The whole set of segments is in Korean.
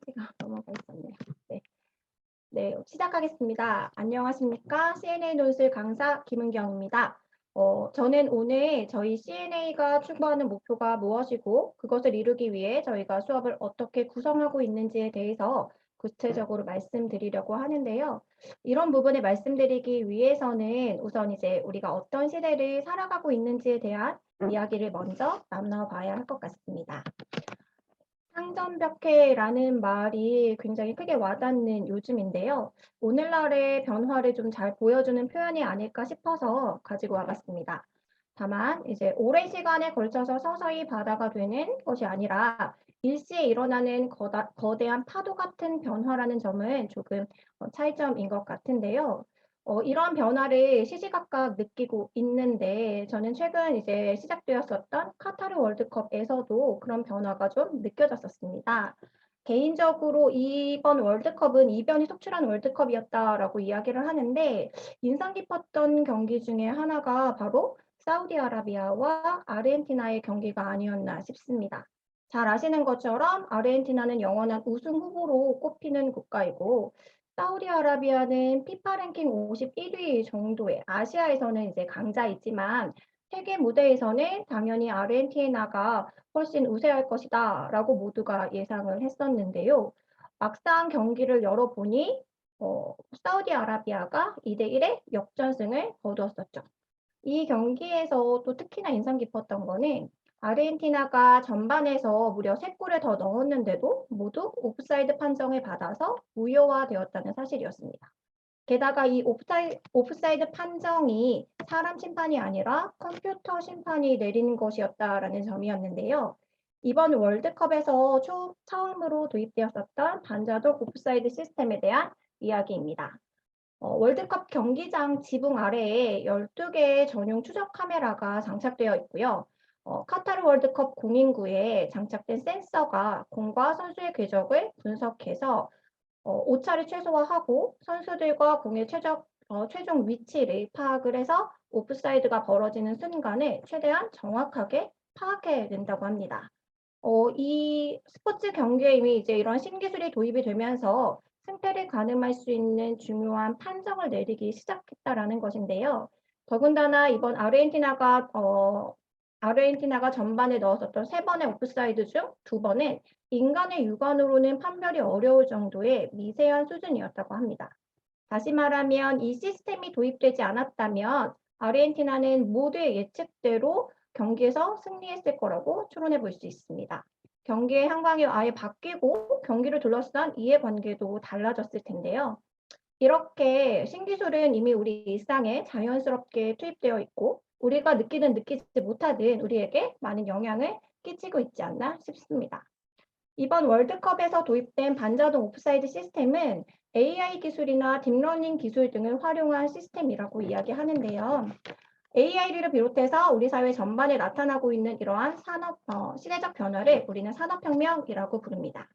페이지가 넘어가 있었네요. 네. 네, 시작하겠습니다. 안녕하십니까? CNA 논술 강사 김은경입니다. 저는 오늘 저희 CNA가 추구하는 목표가 무엇이고 그것을 이루기 위해 저희가 수업을 어떻게 구성하고 있는지에 대해서 구체적으로 말씀드리려고 하는데요. 이런 부분을 말씀드리기 위해서는 우선 이제 우리가 어떤 시대를 살아가고 있는지에 대한 이야기를 먼저 나눠봐야 할 것 같습니다. 상전벽해라는 말이 굉장히 크게 와닿는 요즘인데요. 오늘날의 변화를 좀 잘 보여주는 표현이 아닐까 싶어서 가지고 와봤습니다. 다만 이제 오랜 시간에 걸쳐서 서서히 바다가 되는 것이 아니라 일시에 일어나는 거대한 파도 같은 변화라는 점은 조금 차이점인 것 같은데요. 이런 변화를 시시각각 느끼고 있는데 저는 최근 이제 시작되었었던 카타르 월드컵에서도 그런 변화가 좀 느껴졌었습니다. 개인적으로 이번 월드컵은 이변이 속출한 월드컵이었다라고 이야기를 하는데 인상 깊었던 경기 중에 하나가 바로 사우디아라비아와 아르헨티나의 경기가 아니었나 싶습니다. 잘 아시는 것처럼 아르헨티나는 영원한 우승 후보로 꼽히는 국가이고 사우디아라비아는 피파 랭킹 51위 정도의 아시아에서는 이제 강자이지만 세계 무대에서는 당연히 아르헨티나가 훨씬 우세할 것이다라고 모두가 예상을 했었는데요. 막상 경기를 열어보니 사우디아라비아가 2대1의 역전승을 거두었었죠. 이 경기에서 또 특히나 인상 깊었던 거는 아르헨티나가 전반에서 무려 3골을 더 넣었는데도 모두 오프사이드 판정을 받아서 무효화되었다는 사실이었습니다. 게다가 이 오프사이드 판정이 사람 심판이 아니라 컴퓨터 심판이 내리는 것이었다라는 점이었는데요. 이번 월드컵에서 처음으로 도입되었었던 반자동 오프사이드 시스템에 대한 이야기입니다. 월드컵 경기장 지붕 아래에 12개의 전용 추적 카메라가 장착되어 있고요. 카타르 월드컵 공인구에 장착된 센서가 공과 선수의 궤적을 분석해서 오차를 최소화하고 선수들과 공의 최종 위치를 파악을 해서 오프사이드가 벌어지는 순간을 최대한 정확하게 파악해낸다고 합니다. 이 스포츠 경기에 이미 이제 이런 신기술이 도입이 되면서 승패를 가늠할 수 있는 중요한 판정을 내리기 시작했다라는 것인데요. 더군다나 이번 아르헨티나가 전반에 넣었었던 3번의 오프사이드 중 2번은 인간의 육안으로는 판별이 어려울 정도의 미세한 수준이었다고 합니다. 다시 말하면 이 시스템이 도입되지 않았다면 아르헨티나는 모두의 예측대로 경기에서 승리했을 거라고 추론해 볼 수 있습니다. 경기의 향방이 아예 바뀌고 경기를 둘러싼 이해관계도 달라졌을 텐데요. 이렇게 신기술은 이미 우리 일상에 자연스럽게 투입되어 있고 우리가 느끼지 못하는 우리에게 많은 영향을 끼치고 있지 않나 싶습니다. 이번 월드컵에서 도입된 반자동 오프사이드 시스템은 AI 기술이나 딥러닝 기술 등을 활용한 시스템이라고 이야기하는데요. AI를 비롯해서 우리 사회 전반에 나타나고 있는 이러한 시대적 변화를 우리는 산업혁명이라고 부릅니다.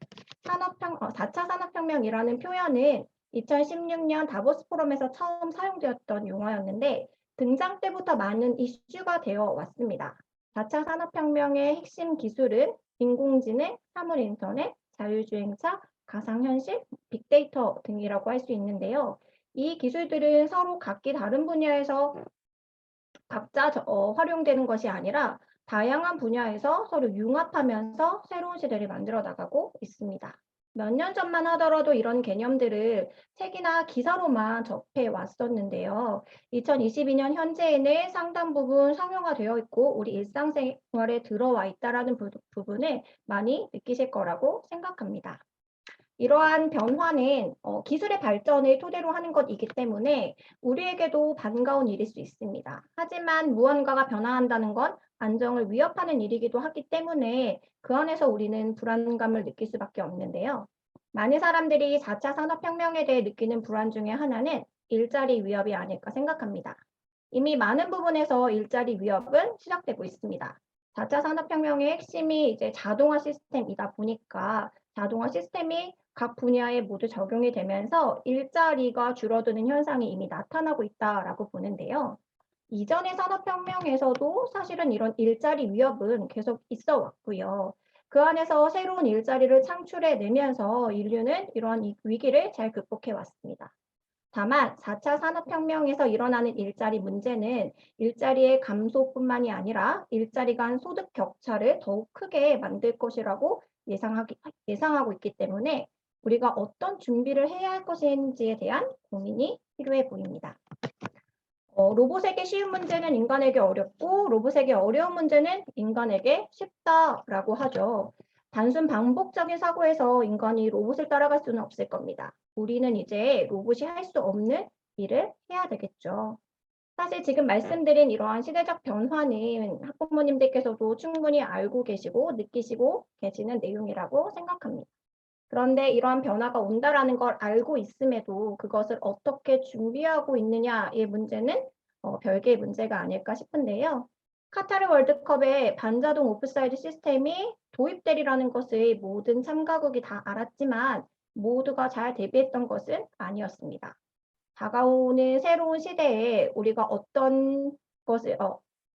4차 산업혁명이라는 표현은 2016년 다보스 포럼에서 처음 사용되었던 용어였는데 등장 때부터 많은 이슈가 되어 왔습니다. 4차 산업혁명의 핵심 기술은 인공지능, 사물인터넷, 자율주행차, 가상현실, 빅데이터 등이라고 할 수 있는데요. 이 기술들은 서로 각기 다른 분야에서 각자 활용되는 것이 아니라 다양한 분야에서 서로 융합하면서 새로운 시대를 만들어 나가고 있습니다. 몇 년 전만 하더라도 이런 개념들을 책이나 기사로만 접해 왔었는데요. 2022년 현재에는 상당 부분 상용화되어 있고 우리 일상생활에 들어와 있다는 부분을 많이 느끼실 거라고 생각합니다. 이러한 변화는 기술의 발전을 토대로 하는 것이기 때문에 우리에게도 반가운 일일 수 있습니다. 하지만 무언가가 변화한다는 건 안정을 위협하는 일이기도 하기 때문에 그 안에서 우리는 불안감을 느낄 수밖에 없는데요. 많은 사람들이 4차 산업혁명에 대해 느끼는 불안 중에 하나는 일자리 위협이 아닐까 생각합니다. 이미 많은 부분에서 일자리 위협은 시작되고 있습니다. 4차 산업혁명의 핵심이 이제 자동화 시스템이다 보니까 자동화 시스템이 각 분야에 모두 적용이 되면서 일자리가 줄어드는 현상이 이미 나타나고 있다라고 보는데요. 이전의 산업혁명에서도 사실은 이런 일자리 위협은 계속 있어 왔고요. 그 안에서 새로운 일자리를 창출해내면서 인류는 이러한 위기를 잘 극복해 왔습니다. 다만 4차 산업혁명에서 일어나는 일자리 문제는 일자리의 감소뿐만이 아니라 일자리 간 소득 격차를 더욱 크게 만들 것이라고 예상하고 있기 때문에 우리가 어떤 준비를 해야 할 것인지에 대한 고민이 필요해 보입니다. 로봇에게 쉬운 문제는 인간에게 어렵고 로봇에게 어려운 문제는 인간에게 쉽다라고 하죠. 단순 반복적인 사고에서 인간이 로봇을 따라갈 수는 없을 겁니다. 우리는 이제 로봇이 할 수 없는 일을 해야 되겠죠. 사실 지금 말씀드린 이러한 시대적 변화는 학부모님들께서도 충분히 알고 계시고 느끼시고 계시는 내용이라고 생각합니다. 그런데 이러한 변화가 온다라는 걸 알고 있음에도 그것을 어떻게 준비하고 있느냐의 문제는 별개의 문제가 아닐까 싶은데요. 카타르 월드컵에 반자동 오프사이드 시스템이 도입되리라는 것을 모든 참가국이 다 알았지만 모두가 잘 대비했던 것은 아니었습니다. 다가오는 새로운 시대에 우리가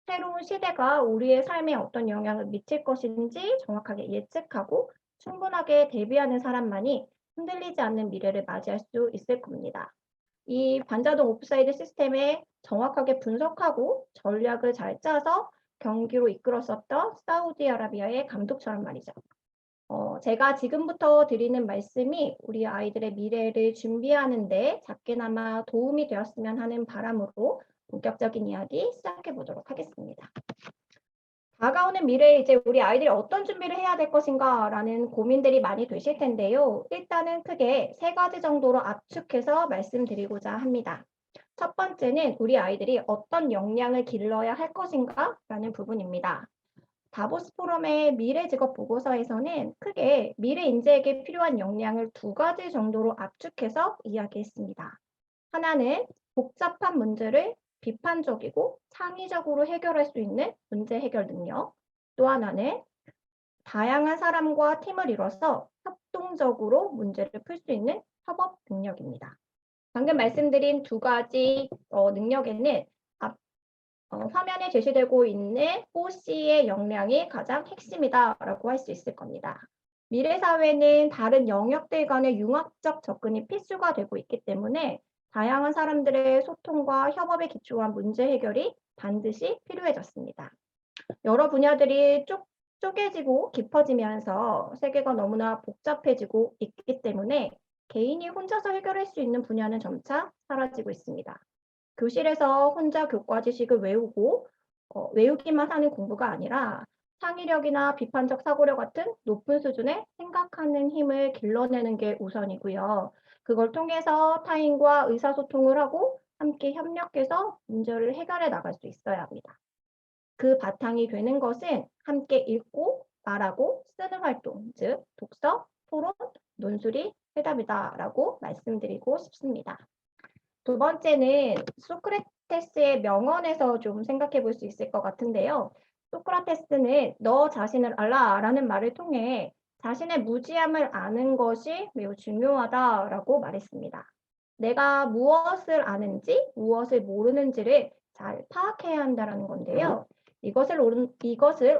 새로운 시대가 우리의 삶에 어떤 영향을 미칠 것인지 정확하게 예측하고 충분하게 대비하는 사람만이 흔들리지 않는 미래를 맞이할 수 있을 겁니다. 이 반자동 오프사이드 시스템에 정확하게 분석하고 전략을 잘 짜서 경기로 이끌었었던 사우디아라비아의 감독처럼 말이죠. 제가 지금부터 드리는 말씀이 우리 아이들의 미래를 준비하는 데 작게나마 도움이 되었으면 하는 바람으로 본격적인 이야기 시작해 보도록 하겠습니다. 다가오는 미래에 이제 우리 아이들이 어떤 준비를 해야 될 것인가라는 고민들이 많이 되실 텐데요. 일단은 크게 3가지 정도로 압축해서 말씀드리고자 합니다. 첫 번째는 우리 아이들이 어떤 역량을 길러야 할 것인가라는 부분입니다. 다보스 포럼의 미래 직업 보고서에서는 크게 미래 인재에게 필요한 역량을 2가지 정도로 압축해서 이야기했습니다. 하나는 복잡한 문제를 비판적이고 창의적으로 해결할 수 있는 문제 해결 능력, 또 하나는 다양한 사람과 팀을 이뤄서 협동적으로 문제를 풀 수 있는 협업 능력입니다. 방금 말씀드린 2가지 능력에는 화면에 제시되고 있는 호씨의 역량이 가장 핵심이다라고 할 수 있을 겁니다. 미래 사회는 다른 영역들 간의 융합적 접근이 필수가 되고 있기 때문에 다양한 사람들의 소통과 협업에 기초한 문제 해결이 반드시 필요해졌습니다. 여러 분야들이 쪼개지고 깊어지면서 세계가 너무나 복잡해지고 있기 때문에 개인이 혼자서 해결할 수 있는 분야는 점차 사라지고 있습니다. 교실에서 혼자 교과 지식을 외우고 외우기만 하는 공부가 아니라 창의력이나 비판적 사고력 같은 높은 수준의 생각하는 힘을 길러내는 게 우선이고요. 그걸 통해서 타인과 의사소통을 하고 함께 협력해서 문제를 해결해 나갈 수 있어야 합니다. 그 바탕이 되는 것은 함께 읽고 말하고 쓰는 활동, 즉 독서, 토론, 논술이 해답이다라고 말씀드리고 싶습니다. 2번째는 소크라테스의 명언에서 좀 생각해 볼 수 있을 것 같은데요. 소크라테스는 너 자신을 알라라는 말을 통해 자신의 무지함을 아는 것이 매우 중요하다라고 말했습니다. 내가 무엇을 아는지, 무엇을 모르는지를 잘 파악해야 한다는 건데요. 이것을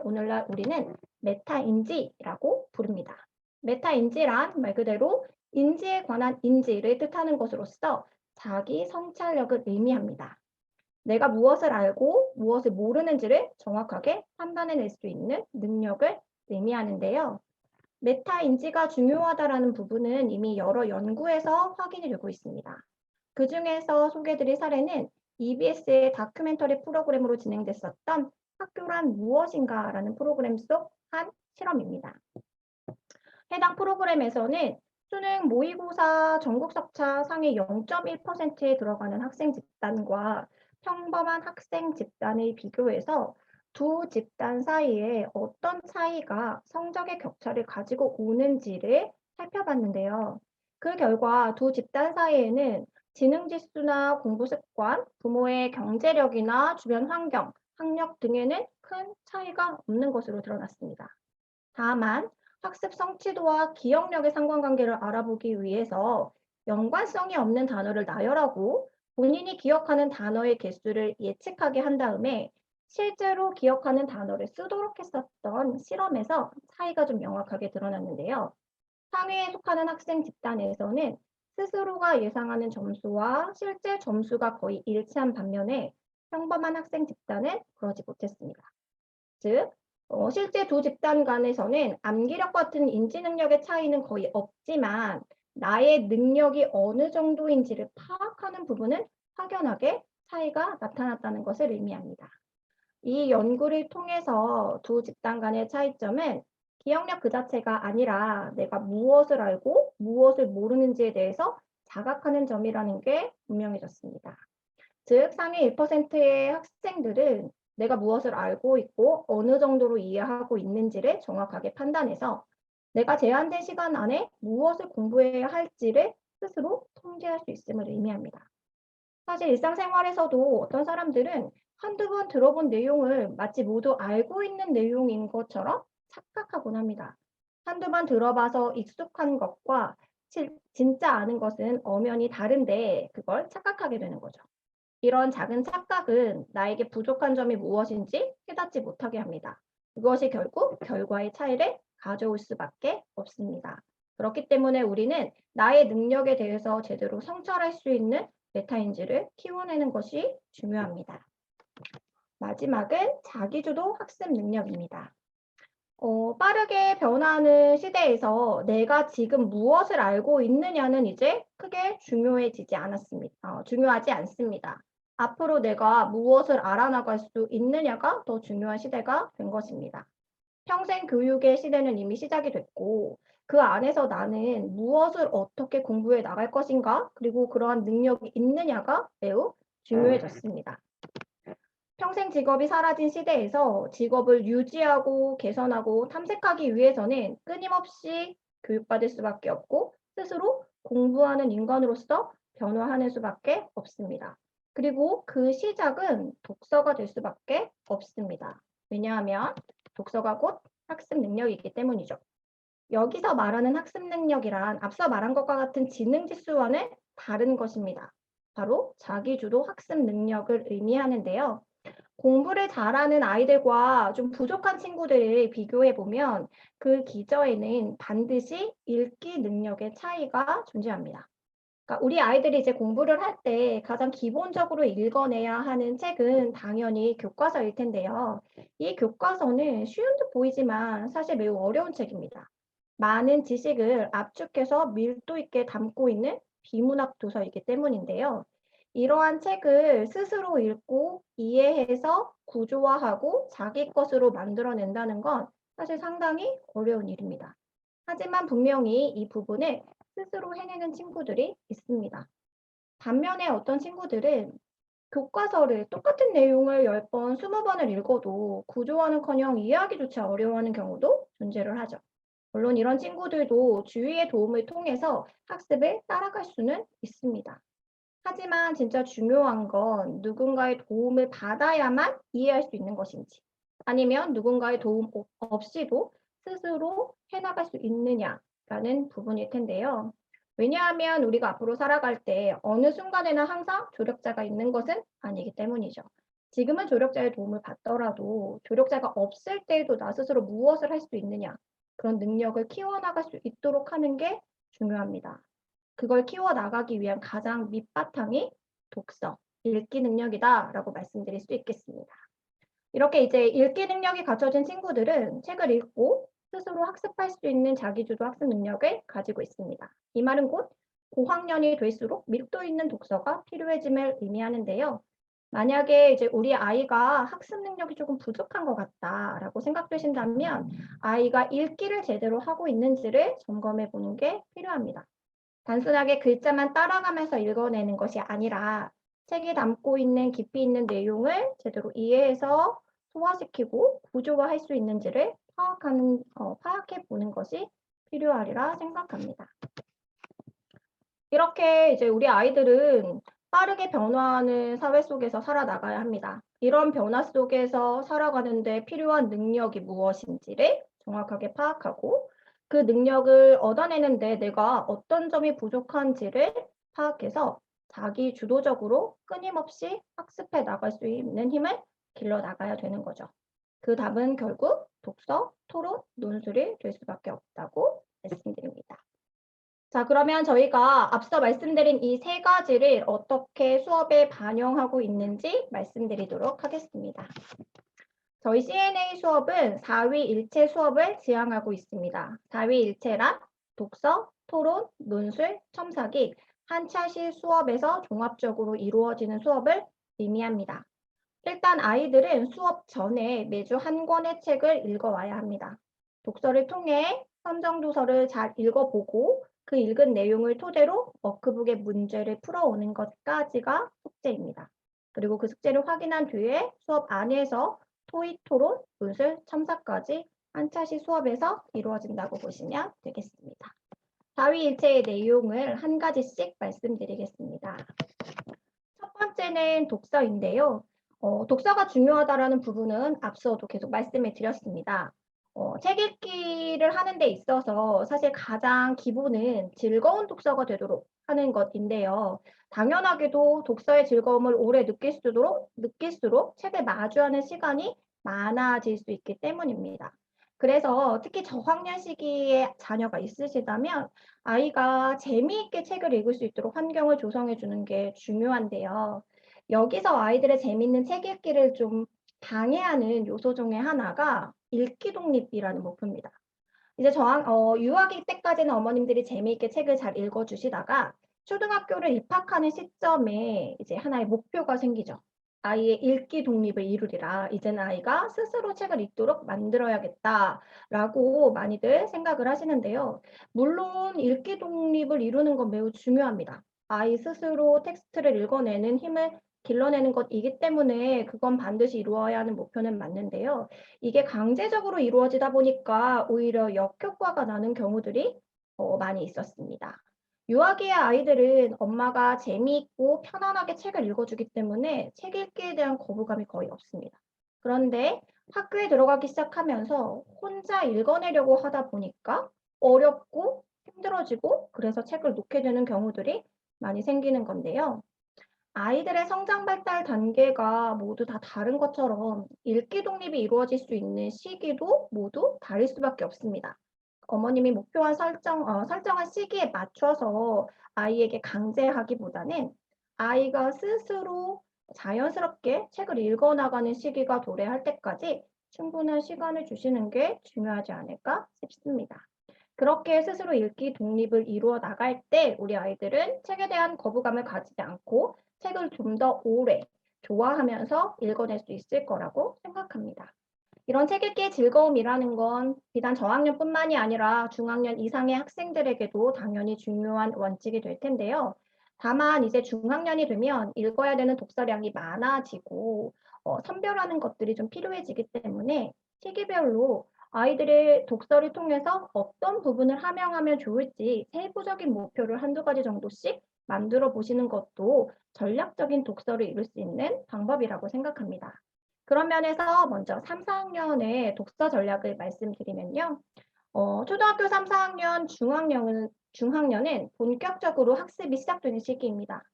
오늘날 우리는 메타인지라고 부릅니다. 메타인지란 말 그대로 인지에 관한 인지를 뜻하는 것으로서 자기 성찰력을 의미합니다. 내가 무엇을 알고 무엇을 모르는지를 정확하게 판단해낼 수 있는 능력을 의미하는데요. 메타인지가 중요하다는 부분은 이미 여러 연구에서 확인이 되고 있습니다. 그 중에서 소개드릴 사례는 EBS의 다큐멘터리 프로그램으로 진행됐었던 학교란 무엇인가라는 프로그램 속 한 실험입니다. 해당 프로그램에서는 수능 모의고사 전국석차 상위 0.1%에 들어가는 학생 집단과 평범한 학생 집단을 비교해서 두 집단 사이에 어떤 차이가 성적의 격차를 가지고 오는지를 살펴봤는데요. 그 결과 두 집단 사이에는 지능지수나 공부 습관, 부모의 경제력이나 주변 환경, 학력 등에는 큰 차이가 없는 것으로 드러났습니다. 다만 학습 성취도와 기억력의 상관관계를 알아보기 위해서 연관성이 없는 단어를 나열하고 본인이 기억하는 단어의 개수를 예측하게 한 다음에 실제로 기억하는 단어를 쓰도록 했었던 실험에서 차이가 좀 명확하게 드러났는데요. 상위에 속하는 학생 집단에서는 스스로가 예상하는 점수와 실제 점수가 거의 일치한 반면에 평범한 학생 집단은 그러지 못했습니다. 즉, 실제 두 집단 간에서는 암기력 같은 인지 능력의 차이는 거의 없지만 나의 능력이 어느 정도인지를 파악하는 부분은 확연하게 차이가 나타났다는 것을 의미합니다. 이 연구를 통해서 두 집단 간의 차이점은 기억력 그 자체가 아니라 내가 무엇을 알고 무엇을 모르는지에 대해서 자각하는 점이라는 게 분명해졌습니다. 즉, 상위 1%의 학생들은 내가 무엇을 알고 있고 어느 정도로 이해하고 있는지를 정확하게 판단해서 내가 제한된 시간 안에 무엇을 공부해야 할지를 스스로 통제할 수 있음을 의미합니다. 사실 일상생활에서도 어떤 사람들은 한두 번 들어본 내용을 마치 모두 알고 있는 내용인 것처럼 착각하곤 합니다. 한두 번 들어봐서 익숙한 것과 진짜 아는 것은 엄연히 다른데 그걸 착각하게 되는 거죠. 이런 작은 착각은 나에게 부족한 점이 무엇인지 깨닫지 못하게 합니다. 그것이 결국 결과의 차이를 가져올 수밖에 없습니다. 그렇기 때문에 우리는 나의 능력에 대해서 제대로 성찰할 수 있는 메타인지를 키워내는 것이 중요합니다. 마지막은 자기주도 학습 능력입니다. 빠르게 변화하는 시대에서 내가 지금 무엇을 알고 있느냐는 이제 크게 중요하지 않습니다. 앞으로 내가 무엇을 알아나갈 수 있느냐가 더 중요한 시대가 된 것입니다. 평생 교육의 시대는 이미 시작이 됐고, 그 안에서 나는 무엇을 어떻게 공부해 나갈 것인가, 그리고 그러한 능력이 있느냐가 매우 중요해졌습니다. 평생 직업이 사라진 시대에서 직업을 유지하고 개선하고 탐색하기 위해서는 끊임없이 교육받을 수밖에 없고 스스로 공부하는 인간으로서 변화하는 수밖에 없습니다. 그리고 그 시작은 독서가 될 수밖에 없습니다. 왜냐하면 독서가 곧 학습 능력이기 때문이죠. 여기서 말하는 학습 능력이란 앞서 말한 것과 같은 지능 지수와는 다른 것입니다. 바로 자기주도 학습 능력을 의미하는데요. 공부를 잘하는 아이들과 좀 부족한 친구들을 비교해 보면 그 기저에는 반드시 읽기 능력의 차이가 존재합니다. 그러니까 우리 아이들이 이제 공부를 할 때 가장 기본적으로 읽어내야 하는 책은 당연히 교과서일 텐데요. 이 교과서는 쉬운 듯 보이지만 사실 매우 어려운 책입니다. 많은 지식을 압축해서 밀도 있게 담고 있는 비문학 도서이기 때문인데요. 이러한 책을 스스로 읽고 이해해서 구조화하고 자기 것으로 만들어낸다는 건 사실 상당히 어려운 일입니다. 하지만 분명히 이 부분을 스스로 해내는 친구들이 있습니다. 반면에 어떤 친구들은 교과서를 똑같은 내용을 10번, 20번을 읽어도 구조화는커녕 이해하기조차 어려워하는 경우도 존재를 하죠. 물론 이런 친구들도 주위의 도움을 통해서 학습을 따라갈 수는 있습니다. 하지만 진짜 중요한 건 누군가의 도움을 받아야만 이해할 수 있는 것인지 아니면 누군가의 도움 없이도 스스로 해나갈 수 있느냐라는 부분일 텐데요. 왜냐하면 우리가 앞으로 살아갈 때 어느 순간에나 항상 조력자가 있는 것은 아니기 때문이죠. 지금은 조력자의 도움을 받더라도 조력자가 없을 때에도 나 스스로 무엇을 할 수 있느냐 그런 능력을 키워나갈 수 있도록 하는 게 중요합니다. 그걸 키워나가기 위한 가장 밑바탕이 독서, 읽기 능력이다라고 말씀드릴 수 있겠습니다. 이렇게 이제 읽기 능력이 갖춰진 친구들은 책을 읽고 스스로 학습할 수 있는 자기주도 학습 능력을 가지고 있습니다. 이 말은 곧 고학년이 될수록 밀도 있는 독서가 필요해짐을 의미하는데요. 만약에 이제 우리 아이가 학습 능력이 조금 부족한 것 같다라고 생각되신다면 아이가 읽기를 제대로 하고 있는지를 점검해 보는 게 필요합니다. 단순하게 글자만 따라가면서 읽어내는 것이 아니라 책이 담고 있는 깊이 있는 내용을 제대로 이해해서 소화시키고 구조화할 수 있는지를 파악해 보는 것이 필요하리라 생각합니다. 이렇게 이제 우리 아이들은 빠르게 변화하는 사회 속에서 살아나가야 합니다. 이런 변화 속에서 살아가는데 필요한 능력이 무엇인지를 정확하게 파악하고 그 능력을 얻어내는데 내가 어떤 점이 부족한지를 파악해서 자기 주도적으로 끊임없이 학습해 나갈 수 있는 힘을 길러 나가야 되는 거죠. 그 답은 결국 독서, 토론, 논술이 될 수밖에 없다고 말씀드립니다. 자, 그러면 저희가 앞서 말씀드린 이 세 가지를 어떻게 수업에 반영하고 있는지 말씀드리도록 하겠습니다. 저희 CNA 수업은 4위 일체 수업을 지향하고 있습니다. 4위 일체란 독서, 토론, 논술, 첨삭이 한 차시 수업에서 종합적으로 이루어지는 수업을 의미합니다. 일단 아이들은 수업 전에 매주 한 권의 책을 읽어와야 합니다. 독서를 통해 선정도서를 잘 읽어보고 그 읽은 내용을 토대로 워크북의 문제를 풀어오는 것까지가 숙제입니다. 그리고 그 숙제를 확인한 뒤에 수업 안에서 토익 토론, 논술, 첨삭까지 한 차시 수업에서 이루어진다고 보시면 되겠습니다. 4위 일체의 내용을 한 가지씩 말씀드리겠습니다. 첫 번째는 독서인데요. 독서가 중요하다라는 부분은 앞서도 계속 말씀을 드렸습니다. 책 읽기를 하는 데 있어서 사실 가장 기본은 즐거운 독서가 되도록 하는 것인데요. 당연하게도 독서의 즐거움을 오래 느낄수록 책을 마주하는 시간이 많아질 수 있기 때문입니다. 그래서 특히 저학년 시기에 자녀가 있으시다면 아이가 재미있게 책을 읽을 수 있도록 환경을 조성해 주는 게 중요한데요. 여기서 아이들의 재미있는 책 읽기를 좀 방해하는 요소 중에 하나가 읽기 독립이라는 목표입니다. 이제 유아기 때까지는 어머님들이 재미있게 책을 잘 읽어주시다가 초등학교를 입학하는 시점에 이제 하나의 목표가 생기죠. 아이의 읽기 독립을 이루리라. 이제는 아이가 스스로 책을 읽도록 만들어야겠다라고 많이들 생각을 하시는데요. 물론 읽기 독립을 이루는 건 매우 중요합니다. 아이 스스로 텍스트를 읽어내는 힘을 길러내는 것이기 때문에 그건 반드시 이루어야 하는 목표는 맞는데요. 이게 강제적으로 이루어지다 보니까 오히려 역효과가 나는 경우들이 많이 있었습니다. 유아기의 아이들은 엄마가 재미있고 편안하게 책을 읽어주기 때문에 책 읽기에 대한 거부감이 거의 없습니다. 그런데 학교에 들어가기 시작하면서 혼자 읽어내려고 하다 보니까 어렵고 힘들어지고 그래서 책을 놓게 되는 경우들이 많이 생기는 건데요. 아이들의 성장 발달 단계가 모두 다 다른 것처럼 읽기 독립이 이루어질 수 있는 시기도 모두 다를 수밖에 없습니다. 어머님이 목표한 설정한 시기에 맞춰서 아이에게 강제하기보다는 아이가 스스로 자연스럽게 책을 읽어나가는 시기가 도래할 때까지 충분한 시간을 주시는 게 중요하지 않을까 싶습니다. 그렇게 스스로 읽기 독립을 이루어 나갈 때 우리 아이들은 책에 대한 거부감을 가지지 않고 책을 좀 더 오래 좋아하면서 읽어낼 수 있을 거라고 생각합니다. 이런 책 읽기의 즐거움이라는 건 비단 저학년뿐만이 아니라 중학년 이상의 학생들에게도 당연히 중요한 원칙이 될 텐데요. 다만 이제 중학년이 되면 읽어야 되는 독서량이 많아지고 선별하는 것들이 좀 필요해지기 때문에 시기별로 아이들의 독서를 통해서 어떤 부분을 함양하면 좋을지 세부적인 목표를 한두 가지 정도씩 만들어 보시는 것도 전략적인 독서를 이룰 수 있는 방법이라고 생각합니다. 그런 면에서 먼저 3, 4학년의 독서 전략을 말씀드리면요. 초등학교 3, 4학년, 중학년은 본격적으로 학습이 시작되는 시기입니다.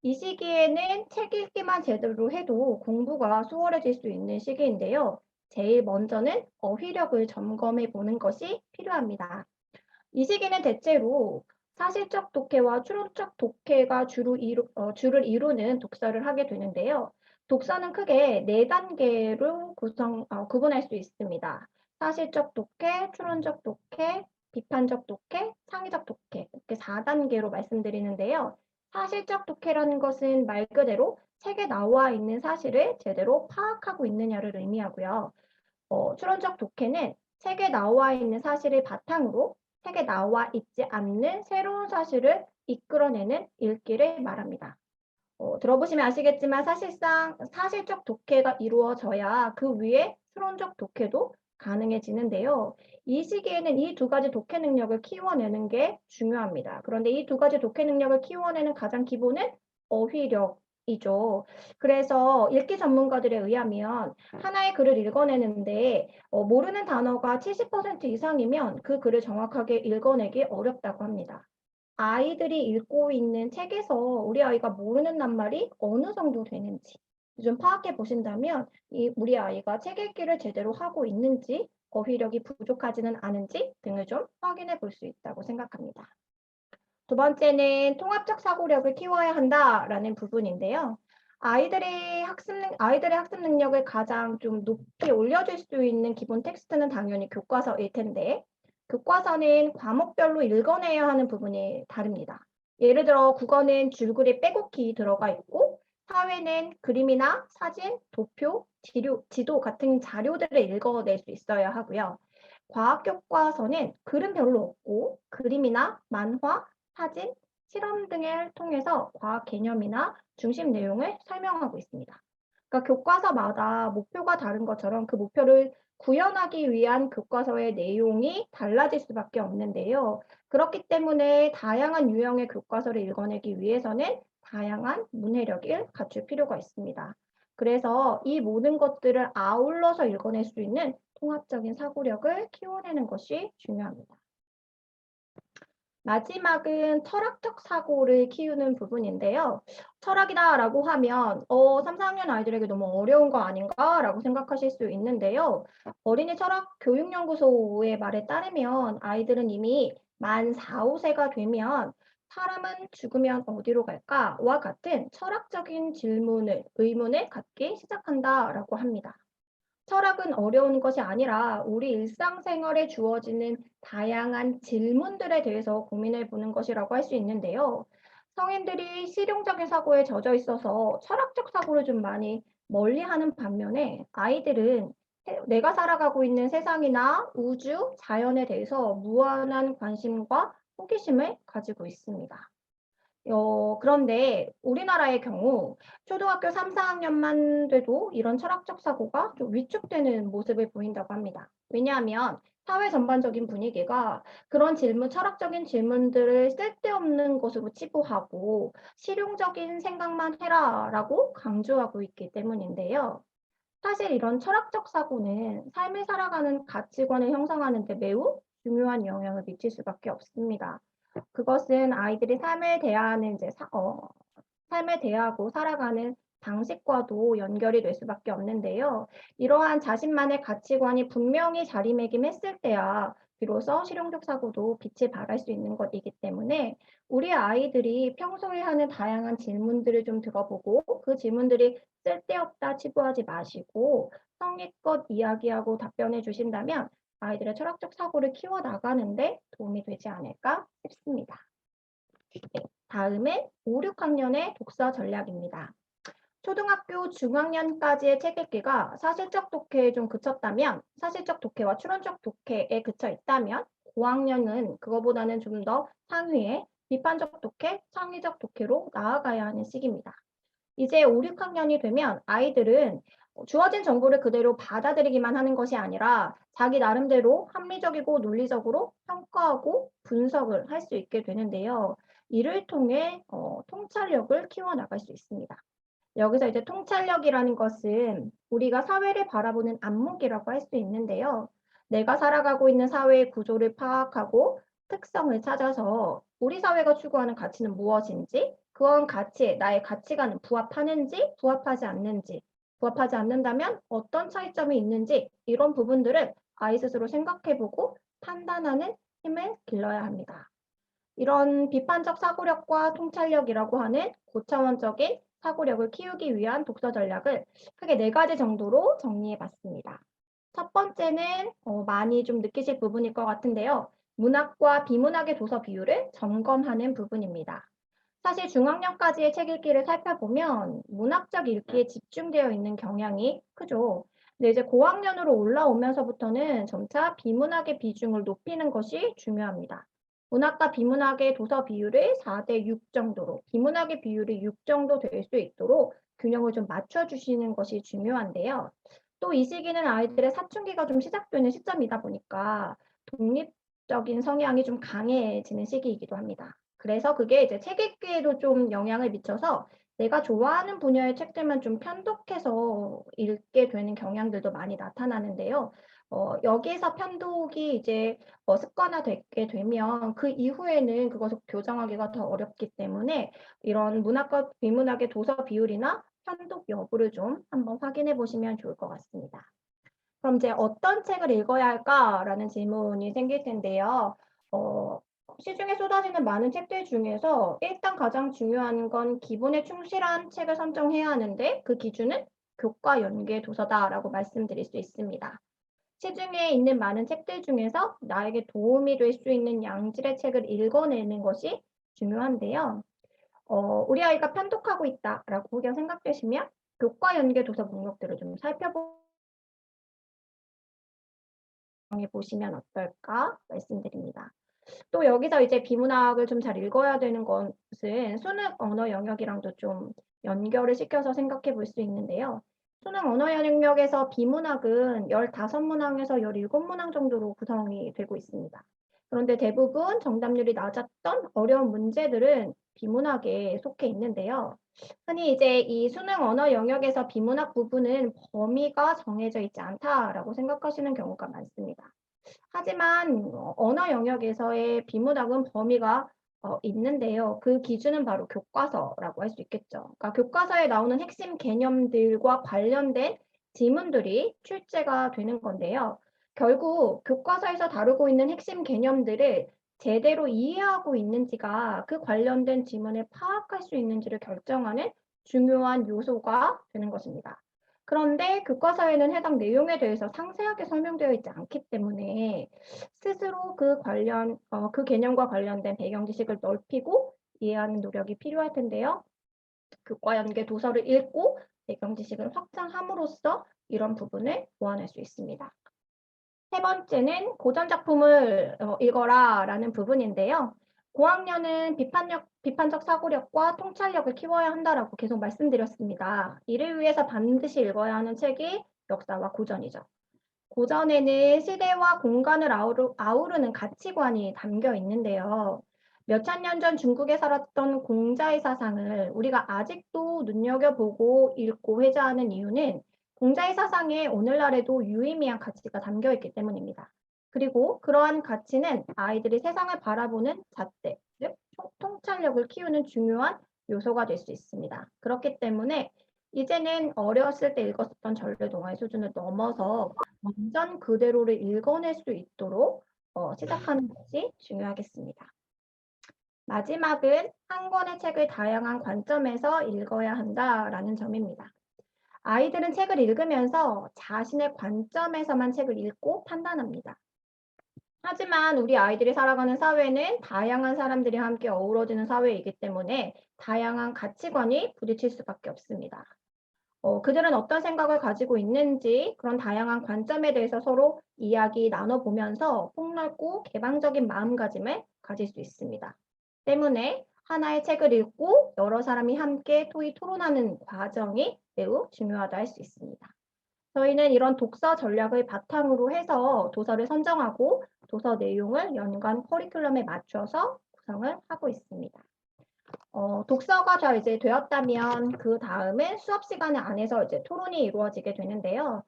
이 시기에는 책 읽기만 제대로 해도 공부가 수월해질 수 있는 시기인데요. 제일 먼저는 어휘력을 점검해 보는 것이 필요합니다. 이 시기는 대체로 사실적 독해와 추론적 독해가 주를 이루는 독서를 하게 되는데요. 독서는 크게 4단계로 구분할 수 있습니다. 사실적 독해, 추론적 독해, 비판적 독해, 창의적 독해 이렇게 4단계로 말씀드리는데요. 사실적 독해라는 것은 말 그대로 책에 나와 있는 사실을 제대로 파악하고 있느냐를 의미하고요. 추론적 독해는 책에 나와 있는 사실을 바탕으로 책에 나와 있지 않는 새로운 사실을 이끌어내는 읽기를 말합니다. 들어보시면 아시겠지만 사실상 사실적 독해가 이루어져야 그 위에 추론적 독해도 가능해지는데요. 이 시기에는 이 두 가지 독해 능력을 키워내는 게 중요합니다. 그런데 이 두 가지 독해 능력을 키워내는 가장 기본은 어휘력이죠. 그래서 읽기 전문가들에 의하면 하나의 글을 읽어내는데 모르는 단어가 70% 이상이면 그 글을 정확하게 읽어내기 어렵다고 합니다. 아이들이 읽고 있는 책에서 우리 아이가 모르는 낱말이 어느 정도 되는지, 좀 파악해 보신다면 우리 아이가 책 읽기를 제대로 하고 있는지, 어휘력이 부족하지는 않은지 등을 좀 확인해 볼 수 있다고 생각합니다. 두 번째는 통합적 사고력을 키워야 한다라는 부분인데요. 아이들의 학습 능력을 가장 좀 높이 올려줄 수 있는 기본 텍스트는 당연히 교과서일 텐데, 교과서는 과목별로 읽어내야 하는 부분이 다릅니다. 예를 들어 국어는 줄거리 빼곡히 들어가 있고, 사회는 그림이나 사진, 도표, 지도 같은 자료들을 읽어낼 수 있어야 하고요. 과학 교과서는 글은 별로 없고 그림이나 만화, 사진, 실험 등을 통해서 과학 개념이나 중심 내용을 설명하고 있습니다. 그러니까 교과서마다 목표가 다른 것처럼 그 목표를 구현하기 위한 교과서의 내용이 달라질 수밖에 없는데요. 그렇기 때문에 다양한 유형의 교과서를 읽어내기 위해서는 다양한 문해력을 갖출 필요가 있습니다. 그래서 이 모든 것들을 아울러서 읽어낼 수 있는 통합적인 사고력을 키워내는 것이 중요합니다. 마지막은 철학적 사고를 키우는 부분인데요. 철학이다라고 하면 3, 4학년 아이들에게 너무 어려운 거 아닌가라고 생각하실 수 있는데요. 어린이 철학 교육연구소의 말에 따르면 아이들은 이미 만 4, 5세가 되면 사람은 죽으면 어디로 갈까와 같은 철학적인 의문을 갖기 시작한다라고 합니다. 철학은 어려운 것이 아니라 우리 일상생활에 주어지는 다양한 질문들에 대해서 고민해 보는 것이라고 할 수 있는데요. 성인들이 실용적인 사고에 젖어 있어서 철학적 사고를 좀 많이 멀리하는 반면에 아이들은 내가 살아가고 있는 세상이나 우주, 자연에 대해서 무한한 관심과 호기심을 가지고 있습니다. 그런데 우리나라의 경우 초등학교 3, 4학년만 돼도 이런 철학적 사고가 좀 위축되는 모습을 보인다고 합니다. 왜냐하면 사회 전반적인 분위기가 그런 철학적인 질문들을 쓸데없는 것으로 치부하고 실용적인 생각만 해라라고 강조하고 있기 때문인데요. 사실 이런 철학적 사고는 삶을 살아가는 가치관을 형성하는 데 매우 중요한 영향을 미칠 수밖에 없습니다. 그것은 아이들이 삶을 대하고 살아가는 방식과도 연결이 될 수밖에 없는데요. 이러한 자신만의 가치관이 분명히 자리매김했을 때야 비로소 실용적 사고도 빛을 발할 수 있는 것이기 때문에 우리 아이들이 평소에 하는 다양한 질문들을 좀 들어보고 그 질문들이 쓸데없다 치부하지 마시고 성의껏 이야기하고 답변해 주신다면 아이들의 철학적 사고를 키워나가는데 도움이 되지 않을까 싶습니다. 네, 다음은 5, 6학년의 독서 전략입니다. 초등학교 중학년까지의 책 읽기가 사실적 독해에 좀 그쳤다면, 사실적 독해와 추론적 독해에 그쳐 있다면, 고학년은 그거보다는 좀 더 상위에 비판적 독해, 창의적 독해로 나아가야 하는 시기입니다. 이제 5, 6학년이 되면 아이들은 주어진 정보를 그대로 받아들이기만 하는 것이 아니라 자기 나름대로 합리적이고 논리적으로 평가하고 분석을 할 수 있게 되는데요. 이를 통해 통찰력을 키워나갈 수 있습니다. 여기서 이제 통찰력이라는 것은 우리가 사회를 바라보는 안목이라고 할 수 있는데요. 내가 살아가고 있는 사회의 구조를 파악하고 특성을 찾아서 우리 사회가 추구하는 가치는 무엇인지, 그런 가치에 나의 가치관은 부합하는지, 부합하지 않는지, 부합하지 않는다면 어떤 차이점이 있는지 이런 부분들을 아이 스스로 생각해보고 판단하는 힘을 길러야 합니다. 이런 비판적 사고력과 통찰력이라고 하는 고차원적인 사고력을 키우기 위한 독서 전략을 크게 4가지 정도로 정리해 봤습니다. 첫 번째는 많이 좀 느끼실 부분일 것 같은데요. 문학과 비문학의 도서 비율을 점검하는 부분입니다. 사실 중학년까지의 책 읽기를 살펴보면 문학적 읽기에 집중되어 있는 경향이 크죠. 근데 이제 고학년으로 올라오면서부터는 점차 비문학의 비중을 높이는 것이 중요합니다. 문학과 비문학의 도서 비율을 4대 6 정도로, 비문학의 비율이 6 정도 될 수 있도록 균형을 좀 맞춰주시는 것이 중요한데요. 또 이 시기는 아이들의 사춘기가 좀 시작되는 시점이다 보니까 독립적인 성향이 좀 강해지는 시기이기도 합니다. 그래서 그게 이제 책 읽기에도 좀 영향을 미쳐서 내가 좋아하는 분야의 책들만 좀 편독해서 읽게 되는 경향들도 많이 나타나는데요. 여기에서 편독이 이제 습관화되게 되면 그 이후에는 그것을 교정하기가 더 어렵기 때문에 이런 문학과 비문학의 도서 비율이나 편독 여부를 좀 한번 확인해 보시면 좋을 것 같습니다. 그럼 이제 어떤 책을 읽어야 할까라는 질문이 생길 텐데요. 시중에 쏟아지는 많은 책들 중에서 일단 가장 중요한 건 기본에 충실한 책을 선정해야 하는데 그 기준은 교과 연계 도서다라고 말씀드릴 수 있습니다. 시중에 있는 많은 책들 중에서 나에게 도움이 될 수 있는 양질의 책을 읽어내는 것이 중요한데요. 우리 아이가 편독하고 있다라고 혹여 생각되시면 교과 연계 도서 목록들을 좀 보시면 어떨까 말씀드립니다. 또 여기서 이제 비문학을 좀 잘 읽어야 되는 것은 수능 언어 영역이랑도 좀 연결을 시켜서 생각해 볼 수 있는데요. 수능 언어 영역에서 비문학은 15문항에서 17문항 정도로 구성이 되고 있습니다. 그런데 대부분 정답률이 낮았던 어려운 문제들은 비문학에 속해 있는데요. 흔히 이제 이 수능 언어 영역에서 비문학 부분은 범위가 정해져 있지 않다라고 생각하시는 경우가 많습니다. 하지만 언어 영역에서의 비문학은 범위가 있는데요. 그 기준은 바로 교과서라고 할 수 있겠죠. 그러니까 교과서에 나오는 핵심 개념들과 관련된 지문들이 출제가 되는 건데요. 결국 교과서에서 다루고 있는 핵심 개념들을 제대로 이해하고 있는지가 그 관련된 지문을 파악할 수 있는지를 결정하는 중요한 요소가 되는 것입니다. 그런데 교과서에는 해당 내용에 대해서 상세하게 설명되어 있지 않기 때문에 스스로 그 개념과 관련된 배경 지식을 넓히고 이해하는 노력이 필요할 텐데요. 교과 연계 도서를 읽고 배경 지식을 확장함으로써 이런 부분을 보완할 수 있습니다. 세 번째는 고전 작품을 읽어라라는 부분인데요. 고학년은 비판적 사고력과 통찰력을 키워야 한다라고 계속 말씀드렸습니다. 이를 위해서 반드시 읽어야 하는 책이 역사와 고전이죠. 고전에는 시대와 공간을 아우르는 가치관이 담겨 있는데요. 몇천 년 전 중국에 살았던 공자의 사상을 우리가 아직도 눈여겨보고 읽고 회자하는 이유는 공자의 사상에 오늘날에도 유의미한 가치가 담겨 있기 때문입니다. 그리고 그러한 가치는 아이들이 세상을 바라보는 잣대, 즉 통찰력을 키우는 중요한 요소가 될 수 있습니다. 그렇기 때문에 이제는 어렸을 때 읽었었던 전래동화의 수준을 넘어서 완전 그대로를 읽어낼 수 있도록 시작하는 것이 중요하겠습니다. 마지막은 한 권의 책을 다양한 관점에서 읽어야 한다라는 점입니다. 아이들은 책을 읽으면서 자신의 관점에서만 책을 읽고 판단합니다. 하지만 우리 아이들이 살아가는 사회는 다양한 사람들이 함께 어우러지는 사회이기 때문에 다양한 가치관이 부딪힐 수밖에 없습니다. 그들은 어떤 생각을 가지고 있는지 그런 다양한 관점에 대해서 서로 이야기 나눠보면서 폭넓고 개방적인 마음가짐을 가질 수 있습니다. 때문에 하나의 책을 읽고 여러 사람이 함께 토론하는 과정이 매우 중요하다 할 수 있습니다. 저희는 이런 독서 전략을 바탕으로 해서 도서를 선정하고 도서 내용을 연간 커리큘럼에 맞춰서 구성을 하고 있습니다. 독서가 잘 이제 되었다면 그 다음에 수업 시간 안에서 이제 토론이 이루어지게 되는데요.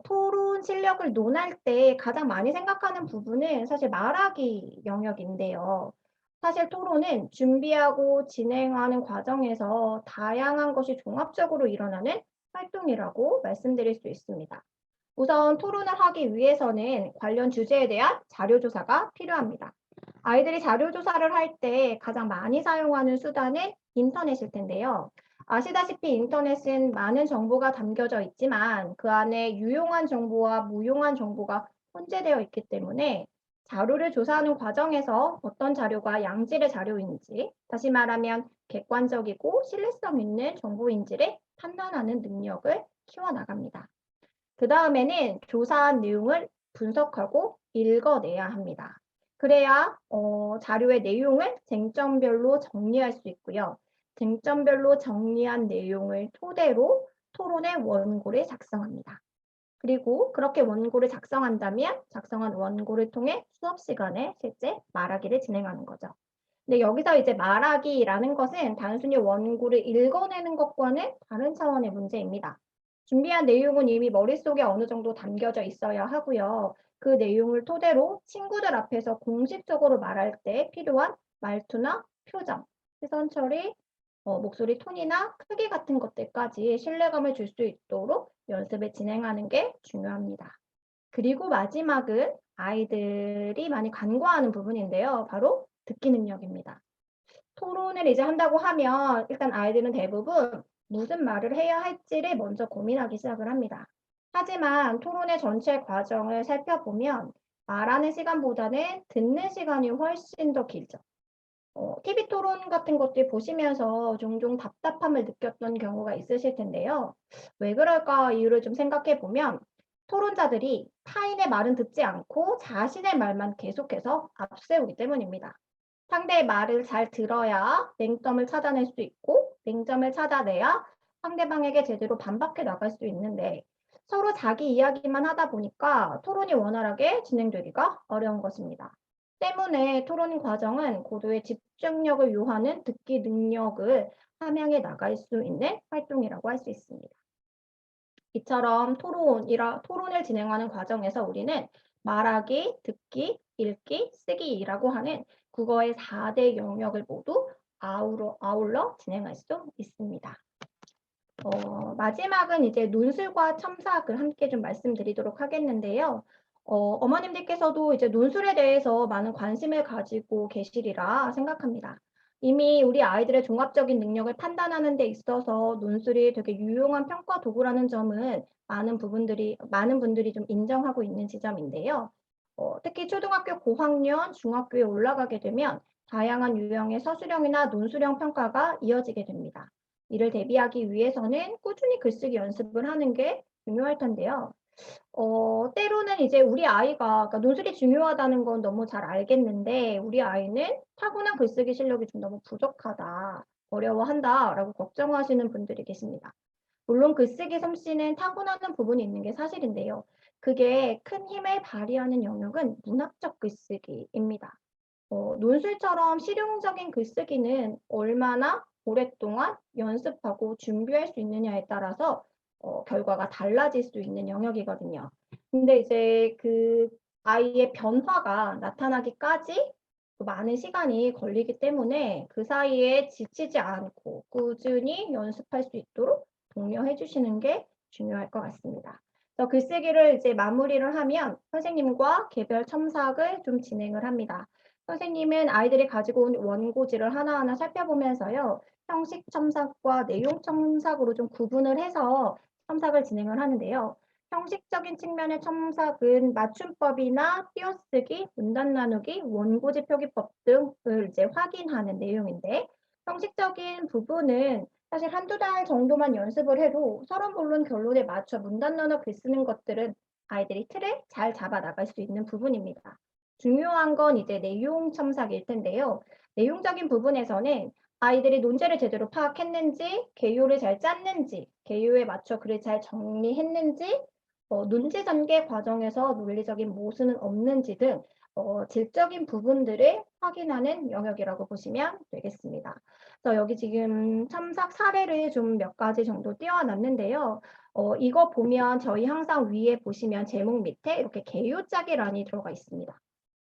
토론 실력을 논할 때 가장 많이 생각하는 부분은 사실 말하기 영역인데요. 사실 토론은 준비하고 진행하는 과정에서 다양한 것이 종합적으로 일어나는 활동이라고 말씀드릴 수 있습니다. 우선 토론을 하기 위해서는 관련 주제에 대한 자료 조사가 필요합니다. 아이들이 자료 조사를 할 때 가장 많이 사용하는 수단은 인터넷일 텐데요. 아시다시피 인터넷은 많은 정보가 담겨져 있지만 그 안에 유용한 정보와 무용한 정보가 혼재되어 있기 때문에 자료를 조사하는 과정에서 어떤 자료가 양질의 자료인지, 다시 말하면 객관적이고 신뢰성 있는 정보인지를 판단하는 능력을 키워나갑니다. 그 다음에는 조사한 내용을 분석하고 읽어내야 합니다. 그래야 자료의 내용을 쟁점별로 정리할 수 있고요. 쟁점별로 정리한 내용을 토대로 토론의 원고를 작성합니다. 그리고 그렇게 원고를 작성한다면 작성한 원고를 통해 수업 시간에 실제 말하기를 진행하는 거죠. 근데 여기서 이제 말하기라는 것은 단순히 원고를 읽어내는 것과는 다른 차원의 문제입니다. 준비한 내용은 이미 머릿속에 어느 정도 담겨져 있어야 하고요. 그 내용을 토대로 친구들 앞에서 공식적으로 말할 때 필요한 말투나 표정, 시선 처리, 목소리 톤이나 크기 같은 것들까지 신뢰감을 줄 수 있도록 연습을 진행하는 게 중요합니다. 그리고 마지막은 아이들이 많이 간과하는 부분인데요. 바로 듣기 능력입니다. 토론을 이제 한다고 하면 일단 아이들은 대부분 무슨 말을 해야 할지를 먼저 고민하기 시작을 합니다. 하지만 토론의 전체 과정을 살펴보면 말하는 시간보다는 듣는 시간이 훨씬 더 길죠. TV 토론 같은 것들 보시면서 종종 답답함을 느꼈던 경우가 있으실 텐데요. 왜 그럴까 이유를 좀 생각해 보면 토론자들이 타인의 말은 듣지 않고 자신의 말만 계속해서 앞세우기 때문입니다. 상대의 말을 잘 들어야 맹점을 찾아낼 수 있고 맹점을 찾아내야 상대방에게 제대로 반박해 나갈 수 있는데 서로 자기 이야기만 하다 보니까 토론이 원활하게 진행되기가 어려운 것입니다. 때문에 토론 과정은 고도의 집중력을 요하는 듣기 능력을 함양해 나갈 수 있는 활동이라고 할 수 있습니다. 이처럼 토론을 진행하는 과정에서 우리는 말하기, 듣기, 읽기, 쓰기라고 하는 국어의 4대 영역을 모두 아울러 진행할 수 있습니다. 마지막은 이제 논술과 첨삭을 함께 좀 말씀드리도록 하겠는데요. 어머님들께서도 이제 논술에 대해서 많은 관심을 가지고 계시리라 생각합니다. 이미 우리 아이들의 종합적인 능력을 판단하는 데 있어서 논술이 되게 유용한 평가 도구라는 점은 많은 분들이 좀 인정하고 있는 지점인데요. 특히 초등학교 고학년, 중학교에 올라가게 되면 다양한 유형의 서술형이나 논술형 평가가 이어지게 됩니다. 이를 대비하기 위해서는 꾸준히 글쓰기 연습을 하는 게 중요할 텐데요. 때로는 이제 우리 아이가, 그러니까 논술이 중요하다는 건 너무 잘 알겠는데, 우리 아이는 타고난 글쓰기 실력이 좀 너무 부족하다, 어려워한다라고 걱정하시는 분들이 계십니다. 물론 글쓰기 솜씨는 타고나는 부분이 있는 게 사실인데요. 그게 큰 힘을 발휘하는 영역은 문학적 글쓰기입니다. 논술처럼 실용적인 글쓰기는 얼마나 오랫동안 연습하고 준비할 수 있느냐에 따라서 결과가 달라질 수 있는 영역이거든요. 근데 이제 그 아이의 변화가 나타나기까지 많은 시간이 걸리기 때문에 그 사이에 지치지 않고 꾸준히 연습할 수 있도록 독려해 주시는 게 중요할 것 같습니다. 그래서 글쓰기를 이제 마무리를 하면 선생님과 개별 첨삭을 좀 진행을 합니다. 선생님은 아이들이 가지고 온 원고지를 하나하나 살펴보면서요. 형식 첨삭과 내용 첨삭으로 좀 구분을 해서 첨삭을 진행을 하는데요. 형식적인 측면의 첨삭은 맞춤법이나 띄어쓰기, 문단 나누기, 원고지 표기법 등을 이제 확인하는 내용인데 형식적인 부분은 사실 한두 달 정도만 연습을 해도 서론 본론 결론에 맞춰 문단 나눠 글 쓰는 것들은 아이들이 틀을 잘 잡아 나갈 수 있는 부분입니다. 중요한 건 이제 내용 첨삭일 텐데요. 내용적인 부분에서는 아이들이 논제를 제대로 파악했는지, 개요를 잘 짰는지, 개요에 맞춰 글을 잘 정리했는지, 논지 전개 과정에서 논리적인 모순은 없는지 등 질적인 부분들을 확인하는 영역이라고 보시면 되겠습니다. 그래서 여기 지금 첨삭 사례를 좀 몇 가지 정도 띄워놨는데요. 이거 보면 저희 항상 위에 보시면 제목 밑에 이렇게 개요짜기란이 들어가 있습니다.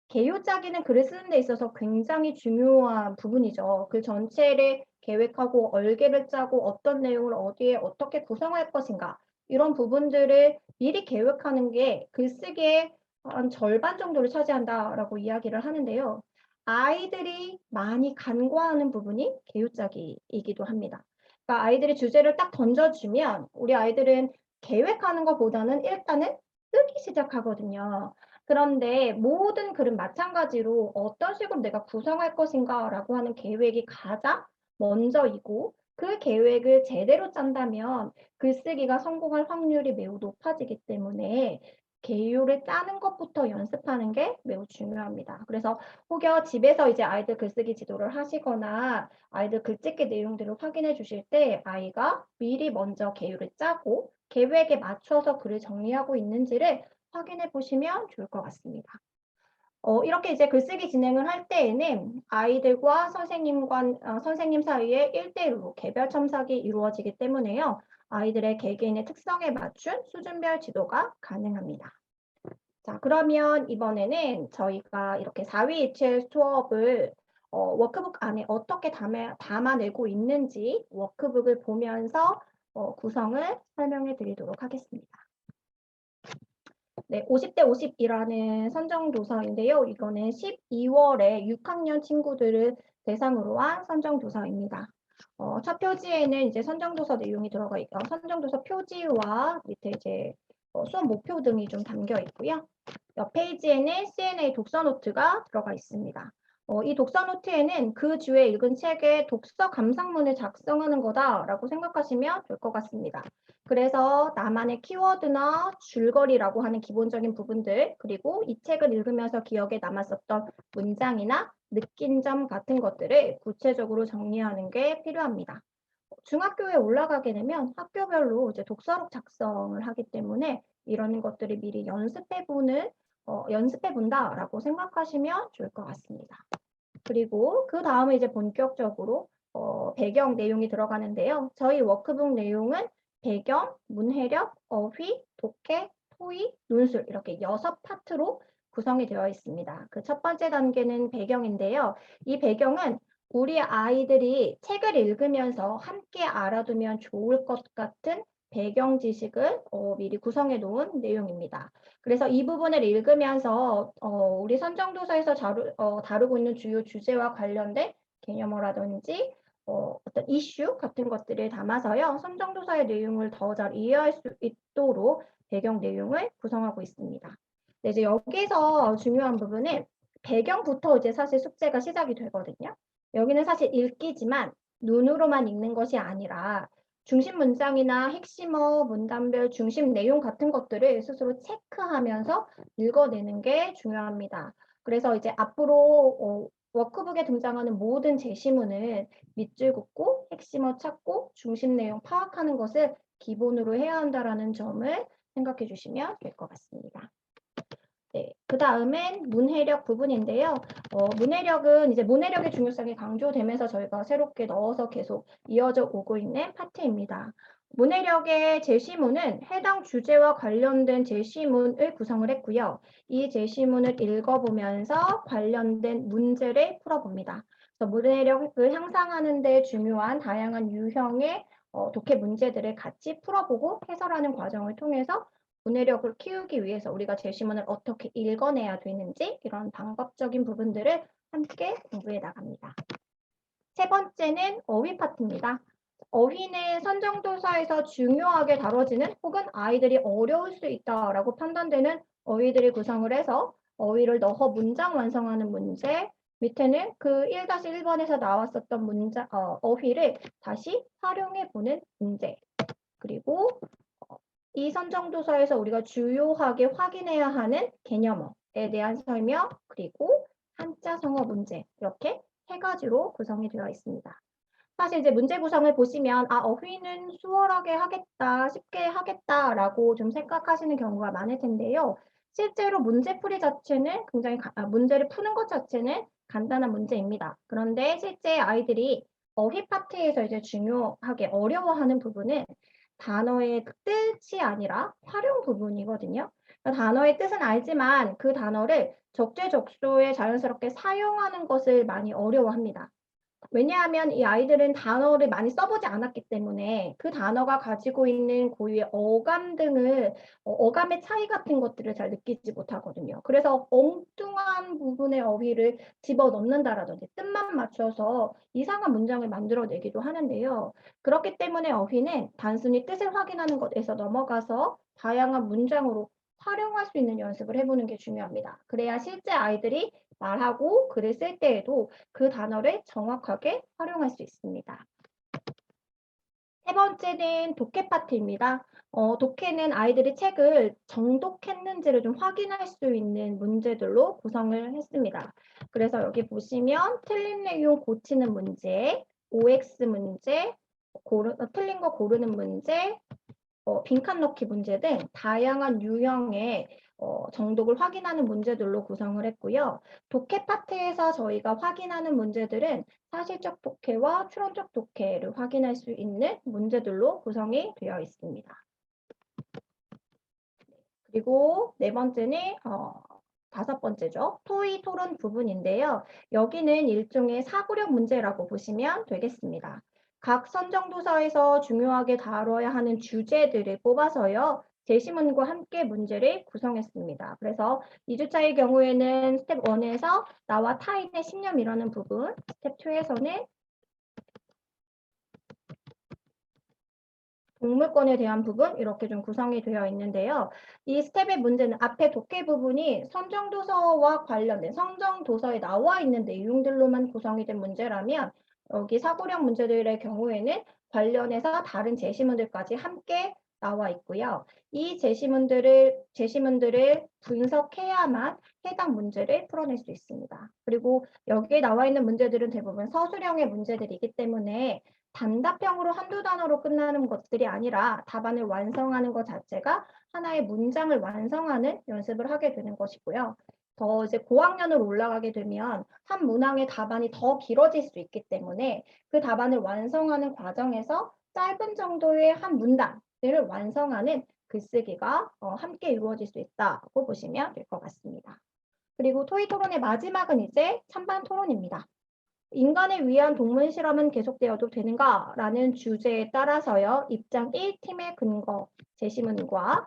개요짜기는 글을 쓰는 데 있어서 굉장히 중요한 부분이죠. 글 전체를 계획하고 얼개를 짜고 어떤 내용을 어디에 어떻게 구성할 것인가 이런 부분들을 미리 계획하는 게 글쓰기의 한 절반 정도를 차지한다라고 이야기를 하는데요. 아이들이 많이 간과하는 부분이 개요짜기이기도 합니다. 그러니까 아이들이 주제를 딱 던져주면 우리 아이들은 계획하는 것보다는 일단은 쓰기 시작하거든요. 그런데 모든 글은 마찬가지로 어떤 식으로 내가 구성할 것인가라고 하는 계획이 가장 먼저이고 그 계획을 제대로 짠다면 글쓰기가 성공할 확률이 매우 높아지기 때문에 개요를 짜는 것부터 연습하는 게 매우 중요합니다. 그래서 혹여 집에서 이제 아이들 글쓰기 지도를 하시거나 아이들 글짓기 내용들을 확인해 주실 때 아이가 미리 먼저 개요를 짜고 계획에 맞춰서 글을 정리하고 있는지를 확인해 보시면 좋을 것 같습니다. 이렇게 이제 글쓰기 진행을 할 때에는 아이들과 선생님 사이에 1대1로 개별 첨삭이 이루어지기 때문에요. 아이들의 개개인의 특성에 맞춘 수준별 지도가 가능합니다. 자, 그러면 이번에는 저희가 이렇게 4위 ETL 수업을 워크북 안에 어떻게 담아내고 있는지 워크북을 보면서 구성을 설명해 드리도록 하겠습니다. 네, 50대 50이라는 선정도서인데요. 이거는 12월에 6학년 친구들을 대상으로 한 선정도서입니다. 첫 표지에는 이제 선정도서 내용이 들어가 있고, 선정도서 표지와 밑에 이제 수업 목표 등이 좀 담겨 있고요. 옆 페이지에는 C&A 독서 노트가 들어가 있습니다. 이 독서 노트에는 그 주에 읽은 책의 독서 감상문을 작성하는 거다라고 생각하시면 될 것 같습니다. 그래서 나만의 키워드나 줄거리라고 하는 기본적인 부분들, 그리고 이 책을 읽으면서 기억에 남았었던 문장이나 느낀 점 같은 것들을 구체적으로 정리하는 게 필요합니다. 중학교에 올라가게 되면 학교별로 이제 독서록 작성을 하기 때문에 이런 것들을 미리 연습해 본다라고 생각하시면 좋을 것 같습니다. 그리고 그 다음에 이제 본격적으로 배경 내용이 들어가는데요. 저희 워크북 내용은 배경, 문해력, 어휘, 독해, 토의, 논술 이렇게 6파트로 구성이 되어 있습니다. 그 첫 번째 단계는 배경인데요. 이 배경은 우리 아이들이 책을 읽으면서 함께 알아두면 좋을 것 같은 배경 지식을 미리 구성해 놓은 내용입니다. 그래서 이 부분을 읽으면서 우리 선정도서에서 다루고 있는 주요 주제와 관련된 개념어라든지 어떤 이슈 같은 것들을 담아서요. 선정도서의 내용을 더 잘 이해할 수 있도록 배경 내용을 구성하고 있습니다. 네, 이제 여기서 중요한 부분은 배경부터 이제 사실 숙제가 시작이 되거든요. 여기는 사실 읽기지만 눈으로만 읽는 것이 아니라 중심 문장이나 핵심어, 문단별, 중심 내용 같은 것들을 스스로 체크하면서 읽어내는 게 중요합니다. 그래서 이제 앞으로 워크북에 등장하는 모든 제시문은 밑줄 긋고 핵심어 찾고 중심 내용 파악하는 것을 기본으로 해야 한다라는 점을 생각해 주시면 될 것 같습니다. 네, 그 다음엔 문해력 부분인데요. 문해력은 이제 문해력의 중요성이 강조되면서 저희가 새롭게 넣어서 계속 이어져 오고 있는 파트입니다. 문해력의 제시문은 해당 주제와 관련된 제시문을 구성을 했고요. 이 제시문을 읽어보면서 관련된 문제를 풀어봅니다. 그래서 문해력을 향상하는 데 중요한 다양한 유형의 독해 문제들을 같이 풀어보고 해설하는 과정을 통해서 문해력을 키우기 위해서 우리가 제시문을 어떻게 읽어내야 되는지 이런 방법적인 부분들을 함께 공부해 나갑니다. 세 번째는 어휘 파트입니다. 어휘는 선정도서에서 중요하게 다뤄지는 혹은 아이들이 어려울 수 있다라고 판단되는 어휘들을 구성을 해서 어휘를 넣어 문장 완성하는 문제, 밑에는 그 1-1번에서 나왔었던 어휘를 다시 활용해 보는 문제, 그리고 이 선정도서에서 우리가 주요하게 확인해야 하는 개념어에 대한 설명, 그리고 한자성어 문제 이렇게 세 가지로 구성이 되어 있습니다. 사실 이제 문제 구성을 보시면 어휘는 수월하게 하겠다, 쉽게 하겠다라고 좀 생각하시는 경우가 많을 텐데요. 실제로 문제풀이 자체는 문제를 푸는 것 자체는 간단한 문제입니다. 그런데 실제 아이들이 어휘 파트에서 이제 중요하게 어려워하는 부분은 단어의 뜻이 아니라 활용 부분이거든요. 그러니까 단어의 뜻은 알지만 그 단어를 적재적소에 자연스럽게 사용하는 것을 많이 어려워합니다. 왜냐하면 이 아이들은 단어를 많이 써보지 않았기 때문에 그 단어가 가지고 있는 고유의 어감 등을 어감의 차이 같은 것들을 잘 느끼지 못하거든요. 그래서 엉뚱한 부분의 어휘를 집어넣는다라든지 뜻만 맞춰서 이상한 문장을 만들어내기도 하는데요. 그렇기 때문에 어휘는 단순히 뜻을 확인하는 것에서 넘어가서 다양한 문장으로 활용할 수 있는 연습을 해보는 게 중요합니다. 그래야 실제 아이들이 말하고 글을 쓸 때에도 그 단어를 정확하게 활용할 수 있습니다. 세 번째는 독해 파트입니다. 독해는 아이들이 책을 정독했는지를 좀 확인할 수 있는 문제들로 구성을 했습니다. 그래서 여기 보시면 틀린 내용 고치는 문제, OX 문제, 틀린 거 고르는 문제, 빈칸 넣기 문제 등 다양한 유형의 정독을 확인하는 문제들로 구성을 했고요. 독해 파트에서 저희가 확인하는 문제들은 사실적 독해와 추론적 독해를 확인할 수 있는 문제들로 구성이 되어 있습니다. 그리고 네 번째는 다섯 번째죠. 토의 토론 부분인데요. 여기는 일종의 사고력 문제라고 보시면 되겠습니다. 각 선정도서에서 중요하게 다뤄야 하는 주제들을 뽑아서요. 제시문과 함께 문제를 구성했습니다. 그래서 2주차의 경우에는 스텝 1에서 나와 타인의 신념이라는 부분, 스텝 2에서는 동물권에 대한 부분 이렇게 좀 구성이 되어 있는데요. 이 스텝의 문제는 앞에 독해 부분이 선정도서와 관련된 선정도서에 나와 있는 내용들로만 구성이 된 문제라면 여기 사고력 문제들의 경우에는 관련해서 다른 제시문들까지 함께 나와 있고요. 이 제시문들을 분석해야만 해당 문제를 풀어낼 수 있습니다. 그리고 여기에 나와 있는 문제들은 대부분 서술형의 문제들이기 때문에 단답형으로 한두 단어로 끝나는 것들이 아니라 답안을 완성하는 것 자체가 하나의 문장을 완성하는 연습을 하게 되는 것이고요. 더 이제 고학년으로 올라가게 되면 한 문항의 답안이 더 길어질 수 있기 때문에 그 답안을 완성하는 과정에서 짧은 정도의 한 문단을 완성하는 글쓰기가 함께 이루어질 수 있다고 보시면 될 것 같습니다. 그리고 토의 토론의 마지막은 이제 찬반 토론입니다. 인간을 위한 동물 실험은 계속되어도 되는가라는 주제에 따라서요. 입장 1팀의 근거 제시문과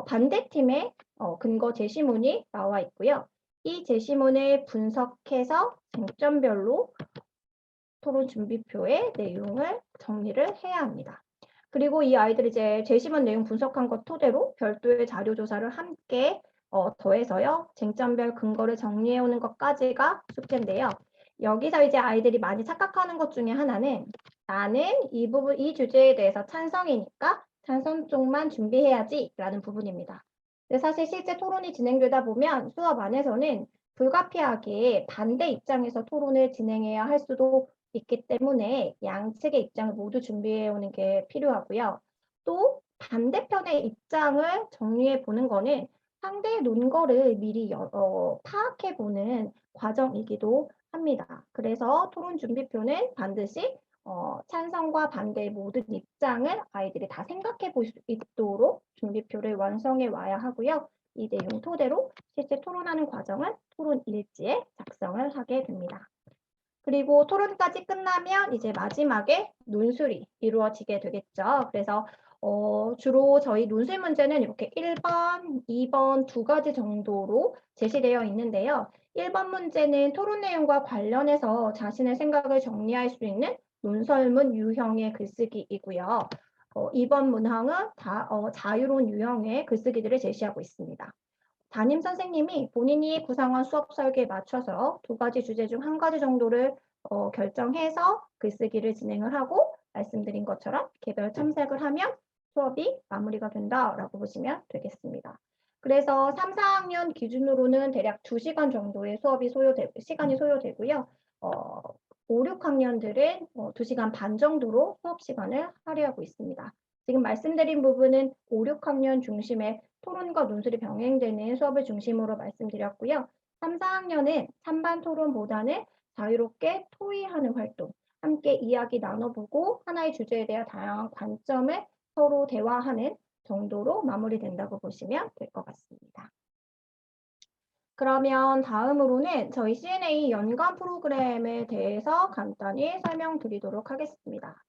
반대팀의 근거 제시문이 나와 있고요. 이 제시문을 분석해서 쟁점별로 토론 준비표의 내용을 정리를 해야 합니다. 그리고 이 아이들이 이제 제시문 내용 분석한 것 토대로 별도의 자료 조사를 함께 더해서요. 쟁점별 근거를 정리해 오는 것까지가 숙제인데요. 여기서 이제 아이들이 많이 착각하는 것 중에 하나는 나는 이 주제에 대해서 찬성이니까 찬성 쪽만 준비해야지 라는 부분입니다. 근데 사실 실제 토론이 진행되다 보면 수업 안에서는 불가피하게 반대 입장에서 토론을 진행해야 할 수도 있기 때문에 양측의 입장을 모두 준비해 오는 게 필요하고요. 또 반대편의 입장을 정리해 보는 거는 상대의 논거를 미리 파악해 보는 과정이기도 합니다. 그래서 토론 준비표는 반드시 찬성과 반대의 모든 입장을 아이들이 다 생각해 볼 수 있도록 준비표를 완성해 와야 하고요. 이 내용 토대로 실제 토론하는 과정은 토론 일지에 작성을 하게 됩니다. 그리고 토론까지 끝나면 이제 마지막에 논술이 이루어지게 되겠죠. 그래서 주로 저희 논술 문제는 이렇게 1번, 2번 두 가지 정도로 제시되어 있는데요. 1번 문제는 토론 내용과 관련해서 자신의 생각을 정리할 수 있는 논설문 유형의 글쓰기이고요. 2번 문항은 자유로운 유형의 글쓰기들을 제시하고 있습니다. 담임 선생님이 본인이 구상한 수업 설계에 맞춰서 두 가지 주제 중 한 가지 정도를 결정해서 글쓰기를 진행을 하고 말씀드린 것처럼 개별 첨삭을 하면 수업이 마무리가 된다라고 보시면 되겠습니다. 그래서 3, 4학년 기준으로는 대략 2시간 정도의 시간이 소요되고요. 5, 6학년들은 2시간 반 정도로 수업 시간을 할애하고 있습니다. 지금 말씀드린 부분은 5, 6학년 중심의 토론과 논술이 병행되는 수업을 중심으로 말씀드렸고요. 3, 4학년은 찬반 토론보다는 자유롭게 토의하는 활동, 함께 이야기 나눠보고 하나의 주제에 대한 다양한 관점을 서로 대화하는 정도로 마무리된다고 보시면 될 것 같습니다. 그러면 다음으로는 저희 CNA 연관 프로그램에 대해서 간단히 설명드리도록 하겠습니다.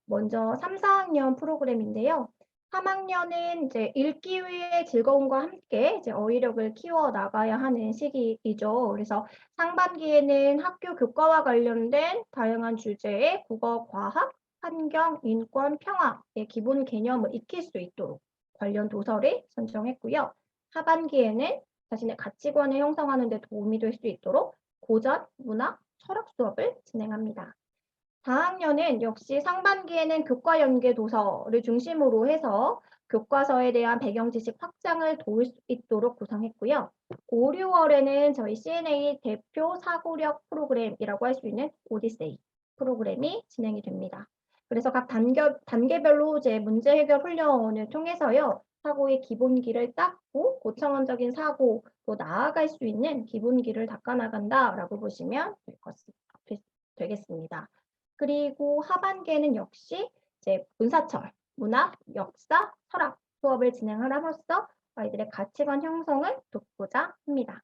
먼저 3, 4학년 프로그램인데요. 3학년은 이제 읽기 위해 즐거움과 함께 이제 어휘력을 키워 나가야 하는 시기이죠. 그래서 상반기에는 학교 교과와 관련된 다양한 주제의 국어, 과학, 환경, 인권, 평화의 기본 개념을 익힐 수 있도록 관련 도서를 선정했고요. 하반기에는 자신의 가치관을 형성하는 데 도움이 될 수 있도록 고전, 문학, 철학 수업을 진행합니다. 4학년은 역시 상반기에는 교과 연계 도서를 중심으로 해서 교과서에 대한 배경 지식 확장을 도울 수 있도록 구성했고요. 5, 6월에는 저희 CNA 대표 사고력 프로그램이라고 할 수 있는 오디세이 프로그램이 진행이 됩니다. 그래서 각 단계별로 이제 문제 해결 훈련을 통해서요. 사고의 기본기를 닦고 고차원적인 사고로 나아갈 수 있는 기본기를 닦아나간다라고 보시면 되겠습니다. 그리고 하반기에는 역시 이제 문사철, 문학, 역사, 철학 수업을 진행을 함으로써 아이들의 가치관 형성을 돕고자 합니다.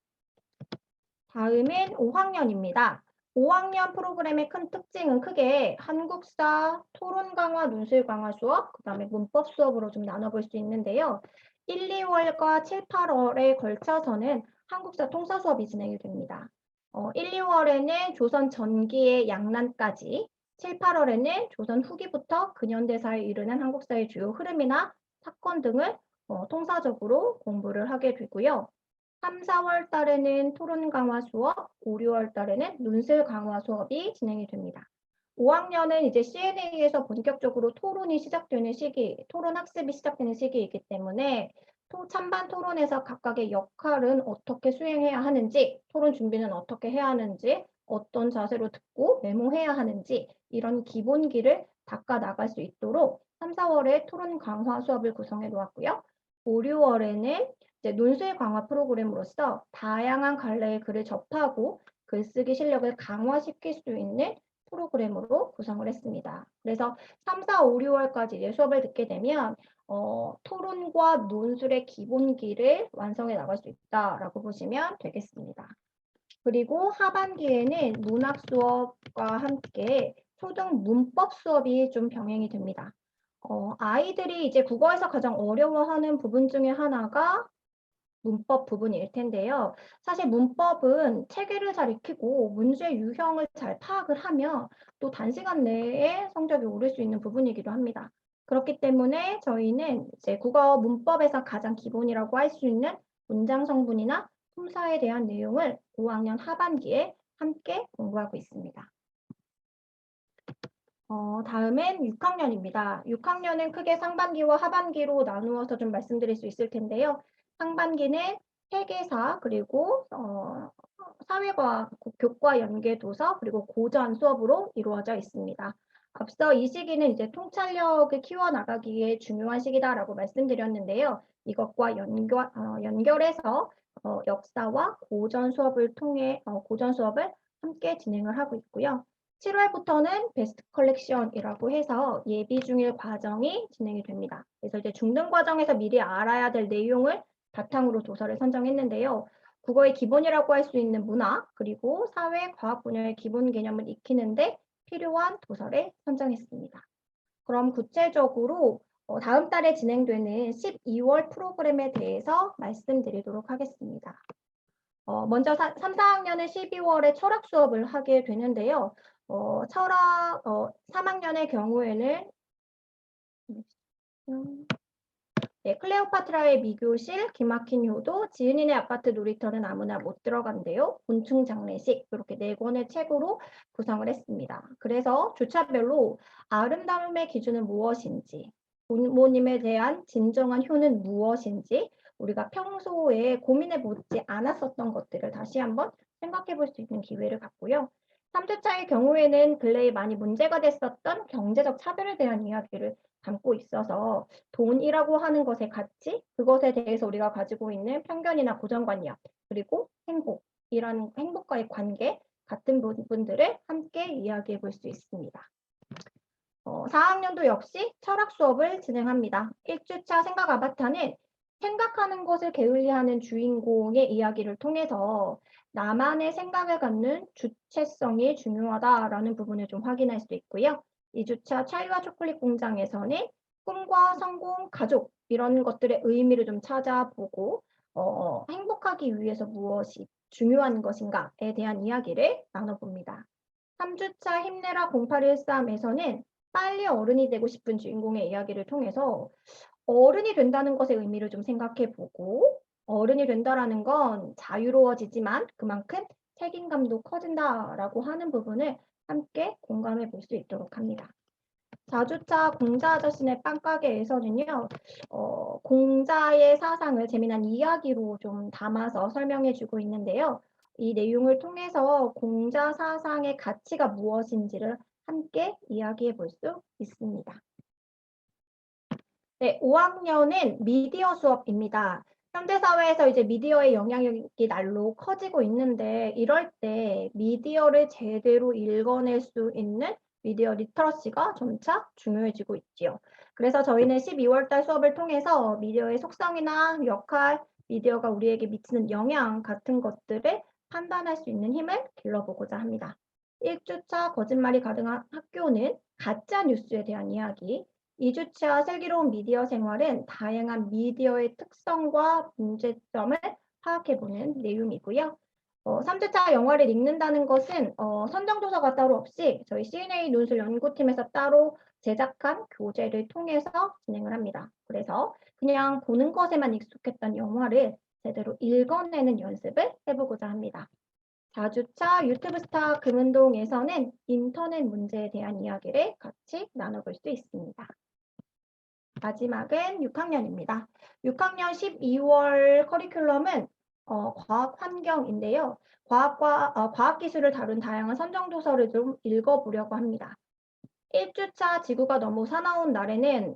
다음은 5학년입니다. 5학년 프로그램의 큰 특징은 크게 한국사, 토론 강화, 논술 강화 수업, 그다음에 문법 수업으로 좀 나눠볼 수 있는데요. 1, 2월과 7, 8월에 걸쳐서는 한국사 통사 수업이 진행이 됩니다. 1, 2월에는 조선 전기의 양난까지, 7, 8월에는 조선 후기부터 근현대사에 이르는 한국사의 주요 흐름이나 사건 등을 통사적으로 공부를 하게 되고요. 3, 4월 달에는 토론 강화 수업, 5, 6월 달에는 논술 강화 수업이 진행이 됩니다. 5학년은 이제 CNA에서 본격적으로 토론이 시작되는 시기, 토론 학습이 시작되는 시기이기 때문에 찬반 토론에서 각각의 역할은 어떻게 수행해야 하는지, 토론 준비는 어떻게 해야 하는지, 어떤 자세로 듣고 메모해야 하는지 이런 기본기를 닦아 나갈 수 있도록 3, 4월에 토론 강화 수업을 구성해 놓았고요. 5, 6월에는 이제 논술 강화 프로그램으로서 다양한 갈래의 글을 접하고 글쓰기 실력을 강화시킬 수 있는 프로그램으로 구성을 했습니다. 그래서 3, 4, 5, 6월까지 이제 수업을 듣게 되면 토론과 논술의 기본기를 완성해 나갈 수 있다라고 보시면 되겠습니다. 그리고 하반기에는 문학 수업과 함께 초등 문법 수업이 좀 병행이 됩니다. 아이들이 이제 국어에서 가장 어려워하는 부분 중에 하나가 문법 부분일 텐데요. 사실 문법은 체계를 잘 익히고 문제 유형을 잘 파악을 하면 또 단시간 내에 성적이 오를 수 있는 부분이기도 합니다. 그렇기 때문에 저희는 이제 국어 문법에서 가장 기본이라고 할 수 있는 문장 성분이나 품사에 대한 내용을 5학년 하반기에 함께 공부하고 있습니다. 다음은 6학년입니다. 6학년은 크게 상반기와 하반기로 나누어서 좀 말씀드릴 수 있을 텐데요. 상반기는 세계사, 그리고 사회과학, 교과 연계 도서, 그리고 고전 수업으로 이루어져 있습니다. 앞서 이 시기는 이제 통찰력을 키워나가기에 중요한 시기다라고 말씀드렸는데요. 이것과 연결해서 역사와 고전 수업을 통해 고전 수업을 함께 진행을 하고 있고요. 7월부터는 베스트 컬렉션이라고 해서 예비 중일 과정이 진행이 됩니다. 그래서 이제 중등 과정에서 미리 알아야 될 내용을 바탕으로 도서를 선정했는데요. 국어의 기본이라고 할 수 있는 문화, 그리고 사회, 과학 분야의 기본 개념을 익히는데 필요한 도서를 선정했습니다. 그럼 구체적으로 다음 달에 진행되는 12월 프로그램에 대해서 말씀드리도록 하겠습니다. 먼저 3, 4학년은 12월에 철학 수업을 하게 되는데요. 3학년의 경우에는 네, 클레오파트라의 미교실, 기막힌 효도, 지은이네 아파트 놀이터는 아무나 못 들어간대요. 곤충 장례식 이렇게 4권의 책으로 구성을 했습니다. 그래서 주차별로 아름다움의 기준은 무엇인지, 부모님에 대한 진정한 효는 무엇인지, 우리가 평소에 고민해 보지 않았었던 것들을 다시 한번 생각해 볼 수 있는 기회를 갖고요. 3주차의 경우에는 근래에 많이 문제가 됐었던 경제적 차별에 대한 이야기를 담고 있어서 돈이라고 하는 것의 가치, 그것에 대해서 우리가 가지고 있는 편견이나 고정관념, 그리고 행복이라는 행복과의 관계 같은 부분들을 함께 이야기해 볼 수 있습니다. 4학년도 역시 철학 수업을 진행합니다. 1주차 생각 아바타는 생각하는 것을 게을리하는 주인공의 이야기를 통해서 나만의 생각을 갖는 주체성이 중요하다라는 부분을 좀 확인할 수 있고요. 2주차 찰리와 초콜릿 공장에서는 꿈과 성공, 가족 이런 것들의 의미를 좀 찾아보고 행복하기 위해서 무엇이 중요한 것인가에 대한 이야기를 나눠봅니다. 3주차 힘내라 0813에서는 빨리 어른이 되고 싶은 주인공의 이야기를 통해서 어른이 된다는 것의 의미를 좀 생각해 보고 어른이 된다라는 건 자유로워지지만 그만큼 책임감도 커진다라고 하는 부분을 함께 공감해 볼 수 있도록 합니다. 4주차 공자 아저씨네 빵가게에서는요, 공자의 사상을 재미난 이야기로 좀 담아서 설명해 주고 있는데요. 이 내용을 통해서 공자 사상의 가치가 무엇인지를 함께 이야기해 볼 수 있습니다. 네, 5학년은 미디어 수업입니다. 현대사회에서 이제 미디어의 영향력이 날로 커지고 있는데 이럴 때 미디어를 제대로 읽어낼 수 있는 미디어 리터러시가 점차 중요해지고 있지요. 그래서 저희는 12월 달 수업을 통해서 미디어의 속성이나 역할, 미디어가 우리에게 미치는 영향 같은 것들을 판단할 수 있는 힘을 길러보고자 합니다. 1주차 거짓말이 가득한 학교는 가짜 뉴스에 대한 이야기, 2주차 슬기로운 미디어 생활은 다양한 미디어의 특성과 문제점을 파악해보는 내용이고요. 3주차 영화를 읽는다는 것은 선정도서가 따로 없이 저희 CNA 논술 연구팀에서 따로 제작한 교재를 통해서 진행을 합니다. 그래서 그냥 보는 것에만 익숙했던 영화를 제대로 읽어내는 연습을 해보고자 합니다. 4주차 유튜브 스타 금운동에서는 인터넷 문제에 대한 이야기를 같이 나눠볼 수 있습니다. 마지막은 6학년입니다. 6학년 12월 커리큘럼은 과학 환경인데요. 과학 기술을 다룬 다양한 선정 도서를 좀 읽어보려고 합니다. 1주차 지구가 너무 사나운 날에는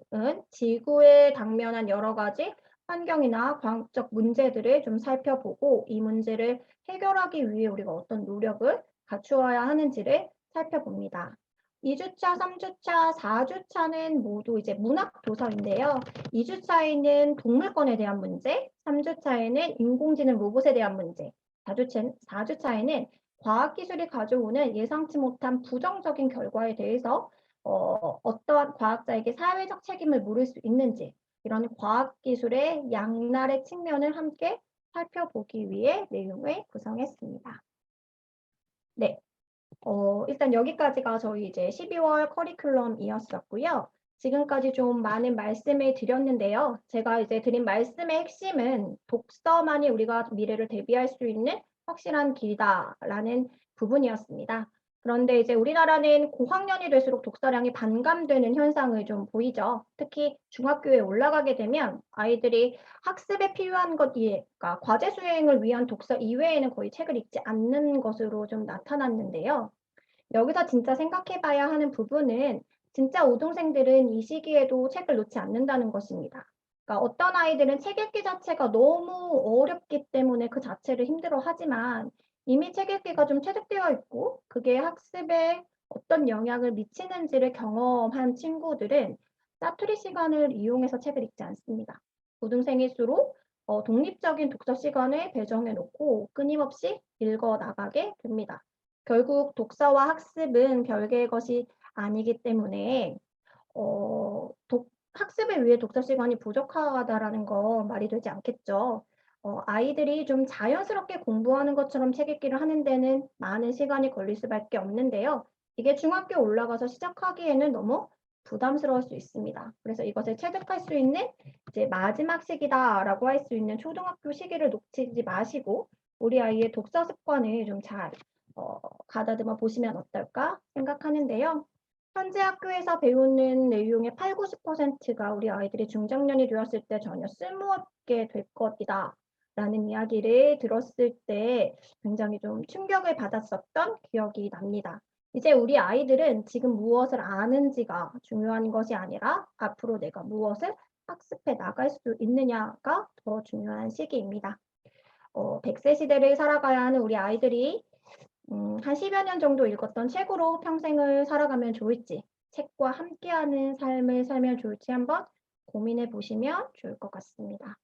지구에 당면한 여러 가지 환경이나 과학적 문제들을 좀 살펴보고 이 문제를 해결하기 위해 우리가 어떤 노력을 갖추어야 하는지를 살펴봅니다. 2주차, 3주차, 4주차는 모두 이제 문학 도서인데요. 2주차에는 동물권에 대한 문제, 3주차에는 인공지능 로봇에 대한 문제, 4주차에는 과학기술이 가져오는 예상치 못한 부정적인 결과에 대해서 어떠한 과학자에게 사회적 책임을 물을 수 있는지 이런 과학기술의 양날의 측면을 함께 살펴보기 위해 내용을 구성했습니다. 네, 일단 여기까지가 저희 이제 12월 커리큘럼이었었고요. 지금까지 좀 많은 말씀을 드렸는데요. 제가 이제 드린 말씀의 핵심은 독서만이 우리가 미래를 대비할 수 있는 확실한 길이다라는 부분이었습니다. 그런데 이제 우리나라는 고학년이 될수록 독서량이 반감되는 현상을 좀 보이죠. 특히 중학교에 올라가게 되면 아이들이 학습에 필요한 것 그러니까 과제 수행을 위한 독서 이외에는 거의 책을 읽지 않는 것으로 좀 나타났는데요. 여기서 진짜 생각해 봐야 하는 부분은 진짜 우등생들은 이 시기에도 책을 놓지 않는다는 것입니다. 그러니까 어떤 아이들은 책 읽기 자체가 너무 어렵기 때문에 그 자체를 힘들어 하지만 이미 책 읽기가 좀 체득되어 있고 그게 학습에 어떤 영향을 미치는지를 경험한 친구들은 짜투리 시간을 이용해서 책을 읽지 않습니다. 고등생일수록 독립적인 독서 시간을 배정해 놓고 끊임없이 읽어 나가게 됩니다. 결국 독서와 학습은 별개의 것이 아니기 때문에 학습을 위해 독서 시간이 부족하다라는 거 말이 되지 않겠죠. 아이들이 좀 자연스럽게 공부하는 것처럼 책 읽기를 하는 데는 많은 시간이 걸릴 수밖에 없는데요. 이게 중학교 올라가서 시작하기에는 너무 부담스러울 수 있습니다. 그래서 이것을 체득할 수 있는 이제 마지막 시기다라고 할 수 있는 초등학교 시기를 놓치지 마시고 우리 아이의 독서 습관을 좀 잘 가다듬어 보시면 어떨까 생각하는데요. 현재 학교에서 배우는 내용의 8, 90%가 우리 아이들이 중장년이 되었을 때 전혀 쓸모없게 될 것이다 라는 이야기를 들었을 때 굉장히 좀 충격을 받았었던 기억이 납니다. 이제 우리 아이들은 지금 무엇을 아는지가 중요한 것이 아니라 앞으로 내가 무엇을 학습해 나갈 수 있느냐가 더 중요한 시기입니다. 100세 시대를 살아가야 하는 우리 아이들이 한 10여 년 정도 읽었던 책으로 평생을 살아가면 좋을지, 책과 함께하는 삶을 살면 좋을지 한번 고민해 보시면 좋을 것 같습니다.